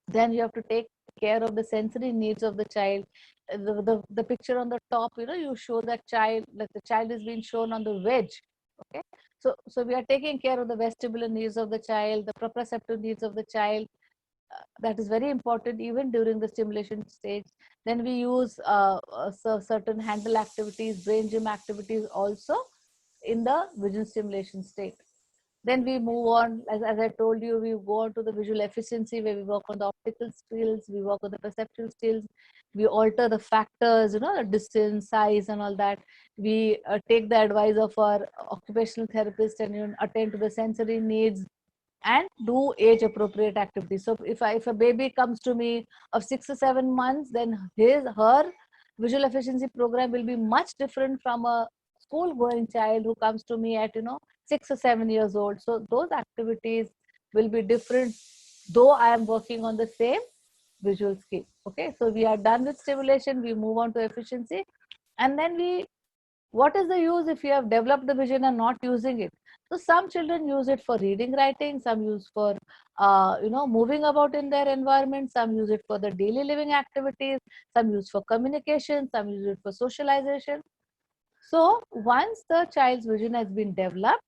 Then you have to take care of the sensory needs of the child. The picture on the top, you show that the child is being shown on the wedge. Okay, so we are taking care of the vestibular needs of the child, the proprioceptive needs of the child. That is very important even during the stimulation stage. Then we use certain handle activities, brain gym activities also in the vision stimulation state. Then we move on, as I told you, we go on to the visual efficiency, where we work on the optical skills, we work on the perceptual skills, we alter the factors, the distance, size, and all that. We take the advice of our occupational therapist and attend to the sensory needs and do age appropriate activities. So if a baby comes to me of 6 or 7 months, then her visual efficiency program will be much different from a school going child who comes to me at 6 or 7 years old. So those activities will be different, though I am working on the same visual skill. Okay, so we are done with stimulation, we move on to efficiency. And then what is the use if you have developed the vision and not using it? So some children use it for reading, writing, some use for moving about in their environment, some use it for the daily living activities, some use for communication, some use it for socialization. So once the child's vision has been developed,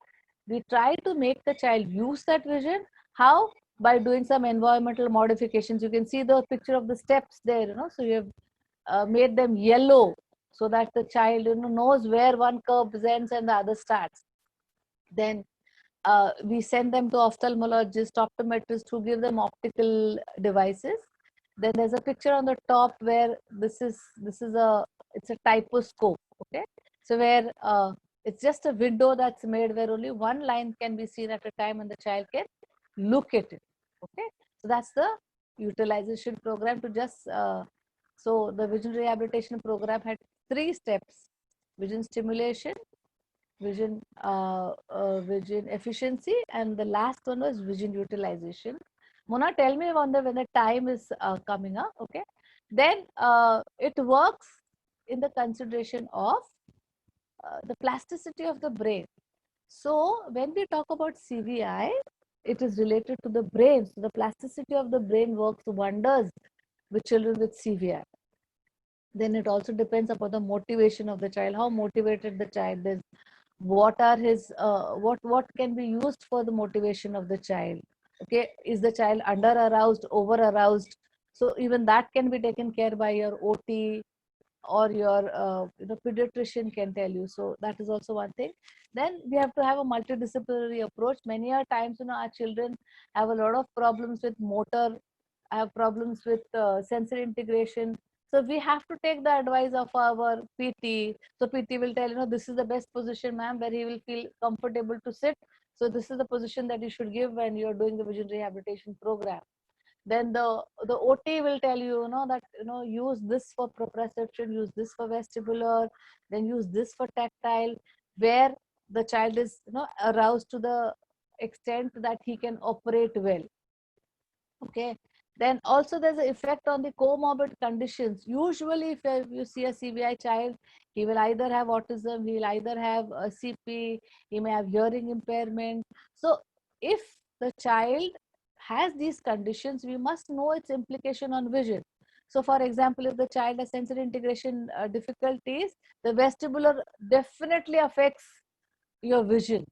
we try to make the child use that vision. How? By doing some environmental modifications. You can see the picture of the steps there, so you have made them yellow so that the child knows where one curve ends and the other starts. Then we send them to ophthalmologist, optometrist, who give them optical devices. Then there's a picture on the top where it's a typoscope. Okay, so where it's just a window that's made where only one line can be seen at a time and the child can look at it. Okay, so that's the utilization program to just so the vision rehabilitation program had 3 steps: vision stimulation, vision efficiency, and the last one was vision utilization. Mona, tell me when the time is coming up. Okay, then it works in the consideration of the plasticity of the brain. So when we talk about CVI, it is related to the brain. So the plasticity of the brain works wonders with children with CVI. Then it also depends upon the motivation of the child, how motivated the child is, what are his what can be used for the motivation of the child. Okay, is the child under aroused, over aroused? So even that can be taken care by your OT or your pediatrician can tell you. So that is also one thing. Then we have to have a multidisciplinary approach. Many a times our children have a lot of problems with motor, have problems with sensory integration. So we have to take the advice of our PT. So PT will tell, this is the best position, ma'am, where he will feel comfortable to sit. So this is the position that you should give when you're doing the vision rehabilitation program. Then the OT will tell you, that use this for proprioception, use this for vestibular, then use this for tactile, where the child is aroused to the extent that he can operate well. Okay. Then also there's an effect on the comorbid conditions. Usually if you see a CVI child, he will either have autism, he will either have a CP, he may have hearing impairment. So if the child has these conditions, we must know its implication on vision. So for example, if the child has sensory integration difficulties, the vestibular definitely affects your vision.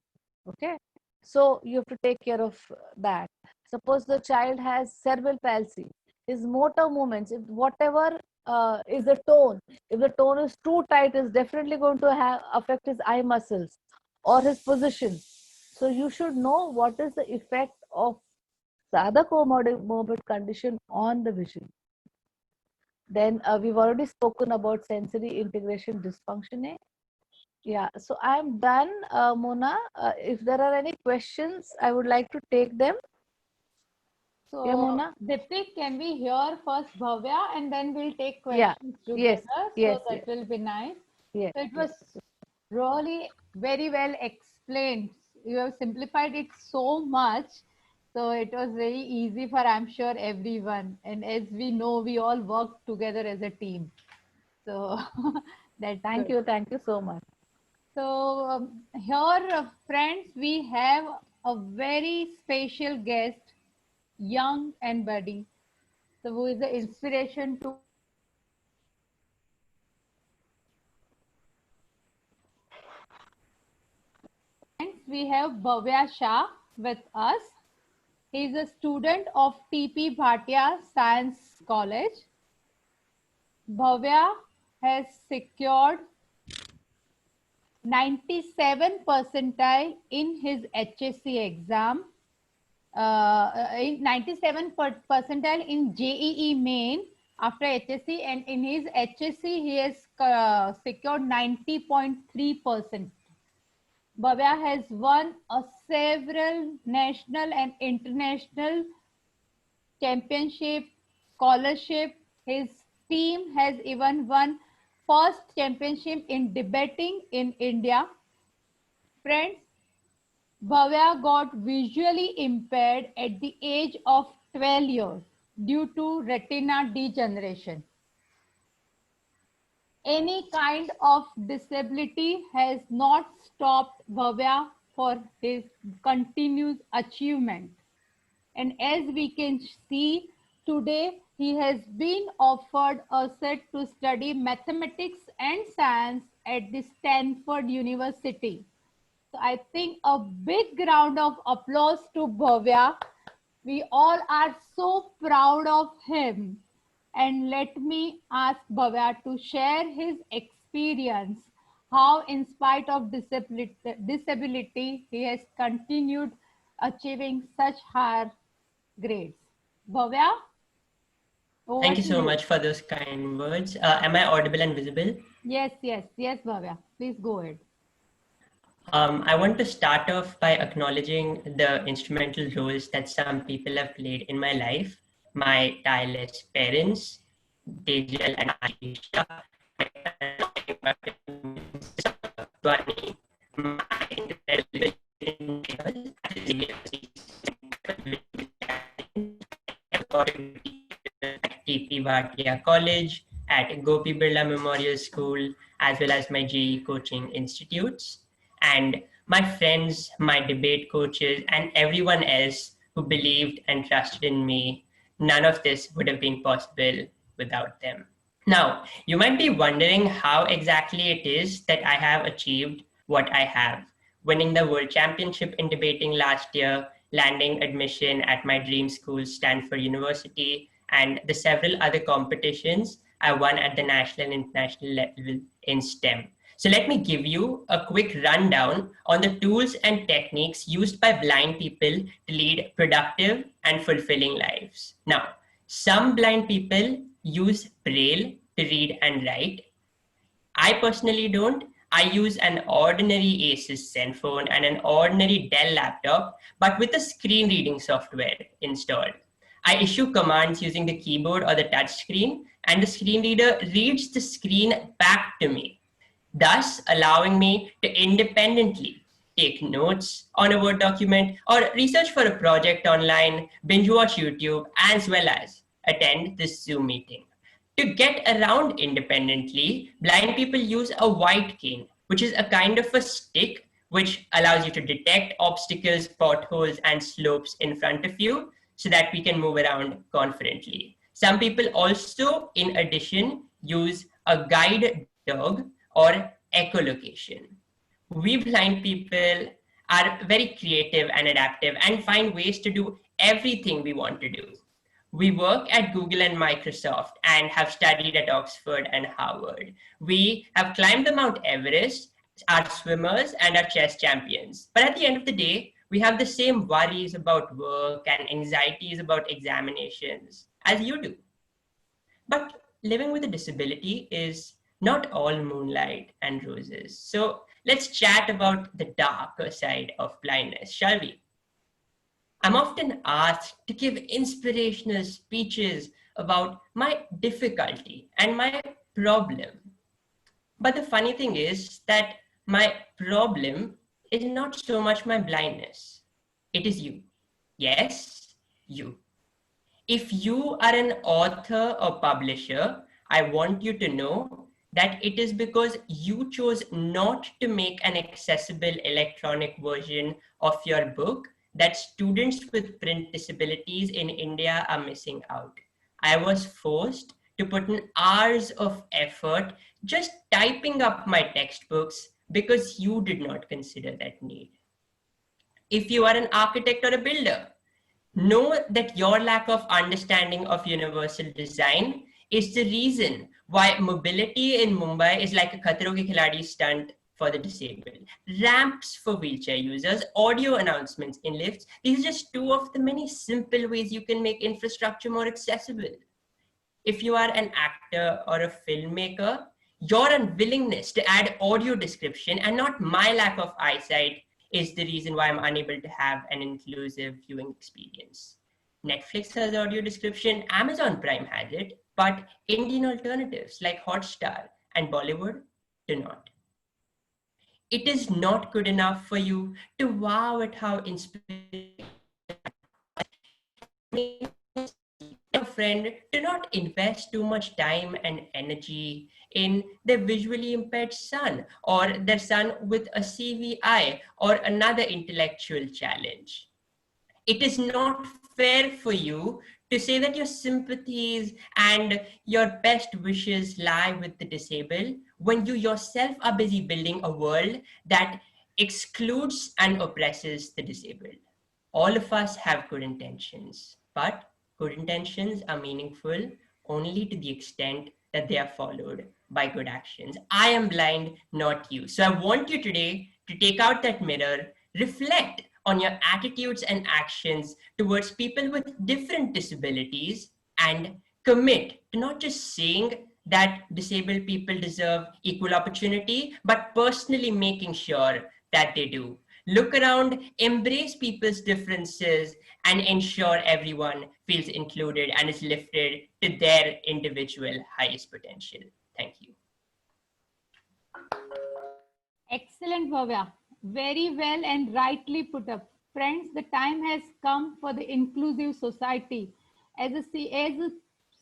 Okay. So you have to take care of that. Suppose the child has cerebral palsy, his motor movements, if whatever is the tone, if the tone is too tight, is definitely going to have affect his eye muscles or his position. So you should know what is the effect of the other comorbid condition on the vision. Then we've already spoken about sensory integration dysfunction. Yeah, so I'm done, Mona. If there are any questions, I would like to take them. So, Yeah, Mona? Dipti, can we hear first Bhavya and then we'll take Yeah, questions yes, together? yes, So that yes. will be nice. Yes, So it yes. was really very well explained. You have simplified it so much. So it was very easy for, I'm sure, everyone. And as we know, we all work together as a team. So that's Thank good. you so much. So here, friends, we have a very special guest, young and buddy. So who is the inspiration to we have Bhavya Shah with us. He is a student of TP Bhatia Science College. Bhavya has secured 97 percentile in his HSC exam, in 97 percentile in JEE main after HSC, and in his HSC he has secured 90.3%. Bhavya has won several national and international championship, scholarship. His team has even won first championship in debating in India. Friends, Bhavya got visually impaired at the age of 12 years due to retina degeneration. Any kind of disability has not stopped Bhavya for his continuous achievement. And as we can see today, he has been offered a set to study mathematics and science at the Stanford University. So I think a big round of applause to Bhavya. We all are so proud of him. And let me ask Bhavya to share his experience, how in spite of disability, he has continued achieving such high grades. Bhavya? Thank you so much for those kind words. Am I audible and visible? Yes, Bhavya. Please go ahead. I want to start off by acknowledging the instrumental roles that some people have played in my life. My tireless parents, Tejal and Aisha, at TP Bhatia College, at Gopi Birla Memorial School, as well as my JEE coaching institutes, and my friends, my debate coaches, and everyone else who believed and trusted in me. None of this would have been possible without them. Now, you might be wondering how exactly it is that I have achieved what I have. Winning the World Championship in debating last year, landing admission at my dream school, Stanford University, and the several other competitions I won at the national and international level in STEM. So let me give you a quick rundown on the tools and techniques used by blind people to lead productive and fulfilling lives. Now, some blind people use Braille to read and write. I personally don't. I use an ordinary Asus Zenfone and an ordinary Dell laptop, but with a screen reading software installed. I issue commands using the keyboard or the touch screen, and the screen reader reads the screen back to me, thus allowing me to independently take notes on a Word document or research for a project online, binge watch YouTube, as well as attend this Zoom meeting. To get around independently, blind people use a white cane, which is a kind of a stick which allows you to detect obstacles, potholes, and slopes in front of you so that we can move around confidently. Some people also, in addition, use a guide dog or echolocation. We blind people are very creative and adaptive and find ways to do everything we want to do. We work at Google and Microsoft and have studied at Oxford and Harvard. We have climbed the Mount Everest, are swimmers and are chess champions. But at the end of the day, we have the same worries about work and anxieties about examinations as you do. But living with a disability is not all moonlight and roses. So let's chat about the darker side of blindness, shall we? I'm often asked to give inspirational speeches about my difficulty and my problem. But the funny thing is that my problem is not so much my blindness. It is you. Yes, you. If you are an author or publisher, I want you to know that it is because you chose not to make an accessible electronic version of your book that students with print disabilities in India are missing out. I was forced to put in hours of effort just typing up my textbooks because you did not consider that need. If you are an architect or a builder, know that your lack of understanding of universal design is the reason why mobility in Mumbai is like a Khatro Ke Khiladi stunt for the disabled. Ramps for wheelchair users, audio announcements in lifts. These are just two of the many simple ways you can make infrastructure more accessible. If you are an actor or a filmmaker, your unwillingness to add audio description and not my lack of eyesight is the reason why I'm unable to have an inclusive viewing experience. Netflix has audio description, Amazon Prime has it, but Indian alternatives like Hotstar and Bollywood do not. It is not good enough for you to wow at how inspiring a friend to not invest too much time and energy in their visually impaired son or their son with a CVI or another intellectual challenge. It is not fair for you to say that your sympathies and your best wishes lie with the disabled when you yourself are busy building a world that excludes and oppresses the disabled. All of us have good intentions, but good intentions are meaningful only to the extent that they are followed by good actions. I am blind, not you. So I want you today to take out that mirror, reflect on your attitudes and actions towards people with different disabilities, and commit to not just saying that disabled people deserve equal opportunity, but personally making sure that they do. Look around, embrace people's differences, and ensure everyone feels included and is lifted to their individual highest potential. Thank you. Excellent, Bhavya. Very well and rightly put up. Friends, the time has come for the inclusive society. As a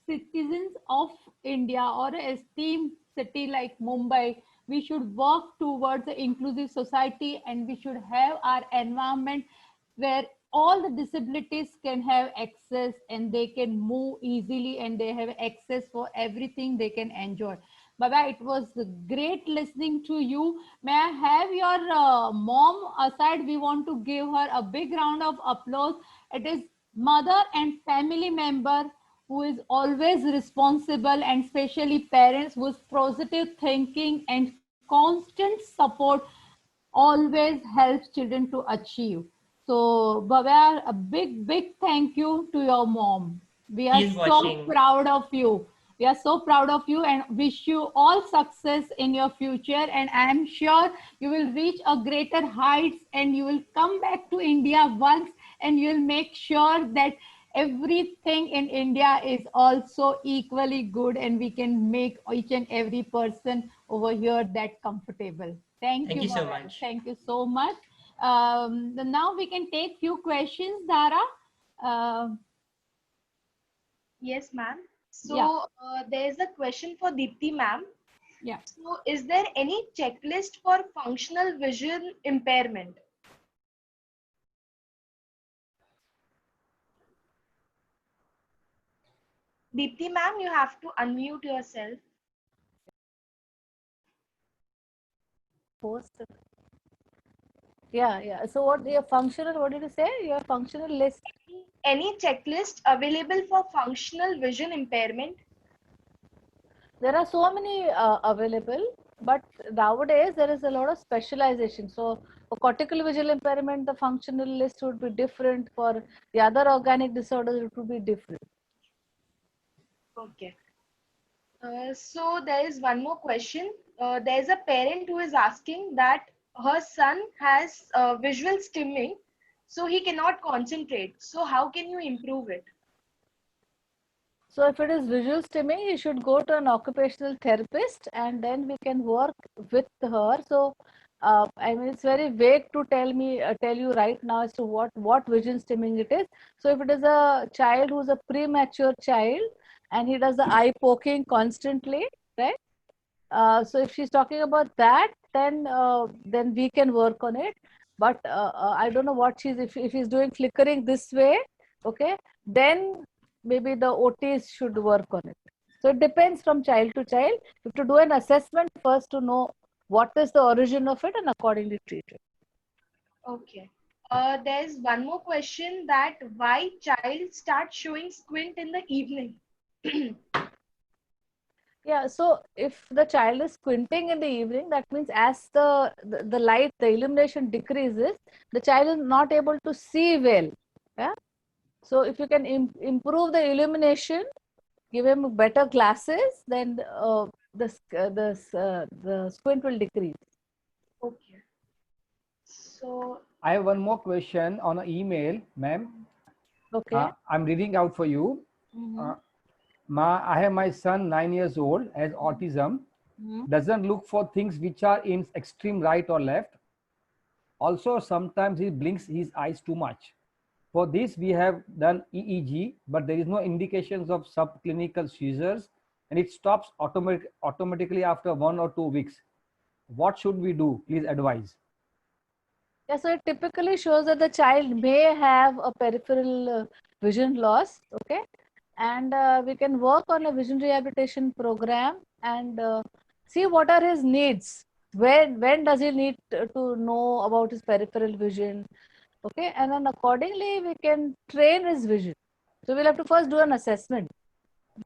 citizens of India or a esteemed city like Mumbai, we should work towards the inclusive society, and we should have our environment where all the disabilities can have access and they can move easily and they have access for everything they can enjoy. Baba, it was great listening to you. May I have your mom aside? We want to give her a big round of applause. It is mother and family member who is always responsible, and especially parents whose positive thinking and constant support always helps children to achieve. So, Bhavya, a big thank you to your mom. We are so proud of you. We are so proud of you and wish you all success in your future. And I am sure you will reach a greater heights and you will come back to India once and you will make sure that everything in India is also equally good and we can make each and every person over here that comfortable. Thank you so much. Thank you so much. Now we can take few questions, Dhara. Yes, ma'am. So there is a question for Deepti, ma'am. Yeah. So is there any checklist for functional vision impairment? Deepti, ma'am, you have to unmute yourself. Yeah. So what your functional, what did you say? Your functional list. Any checklist available for functional vision impairment? There are so many available, but nowadays there is a lot of specialization. So for cortical visual impairment, the functional list would be different. For the other organic disorders, it would be different. Okay. So there is one more question. There is a parent who is asking that her son has visual stimming, so he cannot concentrate. So how can you improve it? So if it is visual stimming, you should go to an occupational therapist, and then we can work with her. So I mean, it's very vague to tell you right now as to what vision stimming it is. So if it is a child who's a premature child and he does the eye poking constantly, right? So if she's talking about that, then we can work on it. But I don't know what if he's doing flickering this way, okay, then maybe the OTs should work on it. So it depends from child to child. You have to do an assessment first to know what is the origin of it and accordingly treat it. Okay. There's one more question that why child start showing squint in the evening? Yeah, so if the child is squinting in the evening, that means as the light, the illumination decreases, the child is not able to see well. Yeah. So if you can improve the illumination, give him better glasses, then the squint will decrease. Okay. So I have one more question on an email, ma'am. Okay. I'm reading out for you. I have my son, 9 years old, has autism, doesn't look for things which are in extreme right or left. Also, sometimes he blinks his eyes too much. For this, we have done EEG, but there is no indications of subclinical seizures, and it stops automatically after 1 or 2 weeks. What should we do? Please advise. Yeah, so it typically shows that the child may have a peripheral vision loss, okay? And we can work on a vision rehabilitation program and see what are his needs. When does he need to know about his peripheral vision, okay? And then accordingly, we can train his vision. So we'll have to first do an assessment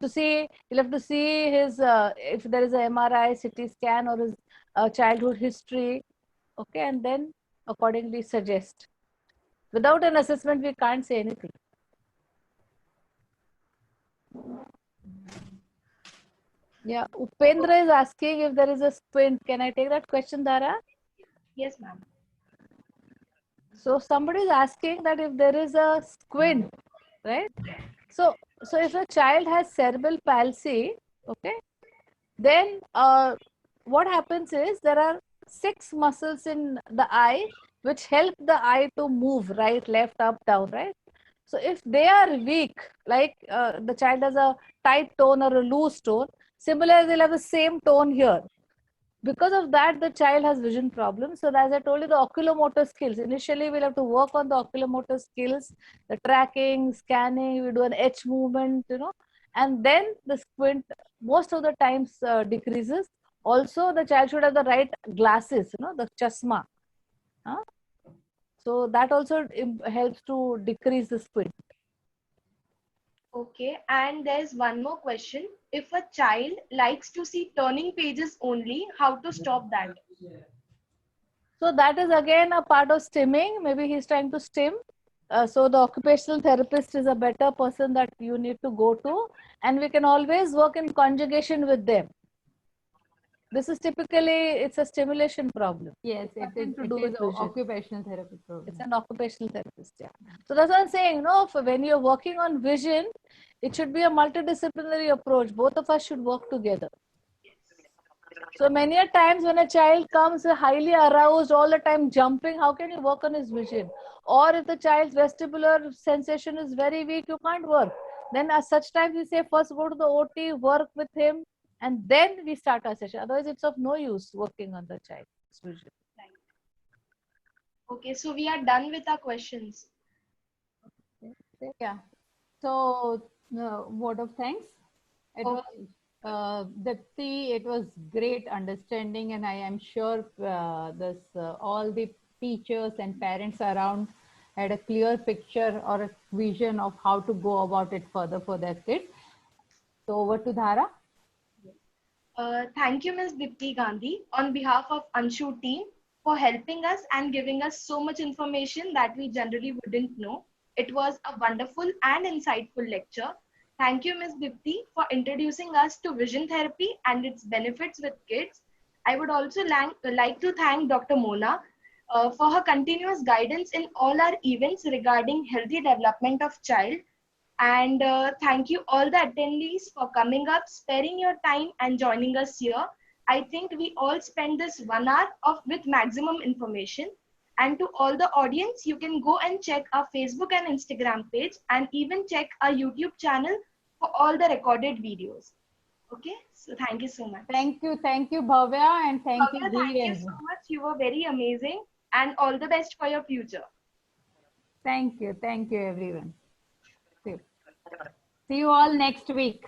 to see, we'll have to see his, if there is a MRI, CT scan or his childhood history, okay? And then accordingly suggest. Without an assessment, we can't say anything. Yeah, Upendra is asking if there is a squint. Can I take that question, Dara? yes, ma'am. So somebody is asking that if there is a squint, right? So if a child has cerebral palsy, okay, then what happens is there are 6 muscles in the eye which help the eye to move right, left, up, down, right? So if they are weak, like the child has a tight tone or a loose tone, similarly they'll have the same tone here. Because of that, the child has vision problems. So as I told you, the oculomotor skills, initially we'll have to work on the oculomotor skills, the tracking, scanning, we do an H movement, and then the squint most of the times decreases. Also, the child should have the right glasses, the chasma. So that also helps to decrease the squint. Okay, and there's one more question. If a child likes to see turning pages only, how to stop that? So that is again a part of stimming. Maybe he's trying to stim. So the occupational therapist is a better person that you need to go to, and we can always work in conjugation with them. This is typically, it's a stimulation problem. Yes, it is to do with the occupational therapy program. It's an occupational therapist, yeah. So that's what I'm saying, when you're working on vision, it should be a multidisciplinary approach. Both of us should work together. So many a times when a child comes highly aroused, all the time jumping, how can you work on his vision? Or if the child's vestibular sensation is very weak, you can't work. Then at such times we say first go to the OT, work with him, and then we start our session. Otherwise, it's of no use working on the child's vision. Right. Okay, so we are done with our questions. Yeah. So, word of thanks. It was Dipti, it was great understanding, and I am sure all the teachers and parents around had a clear picture or a vision of how to go about it further for their kids. So over to Dhara. Thank you, Ms. Dipti Gandhi, on behalf of Anshu team for helping us and giving us so much information that we generally wouldn't know. It was a wonderful and insightful lecture. Thank you, Ms. Dipti, for introducing us to vision therapy and its benefits with kids. I would also like to thank Dr. Mona for her continuous guidance in all our events regarding healthy development of child. And thank you all the attendees for coming up, sparing your time and joining us here. I think we all spent this 1 hour with maximum information. And to all the audience, you can go and check our Facebook and Instagram page and even check our YouTube channel for all the recorded videos. Okay, so thank you so much. Thank you, Bhavya, and thank you, Bhavya, thank you so much. You were very amazing, and all the best for your future. Thank you, everyone. See you all next week.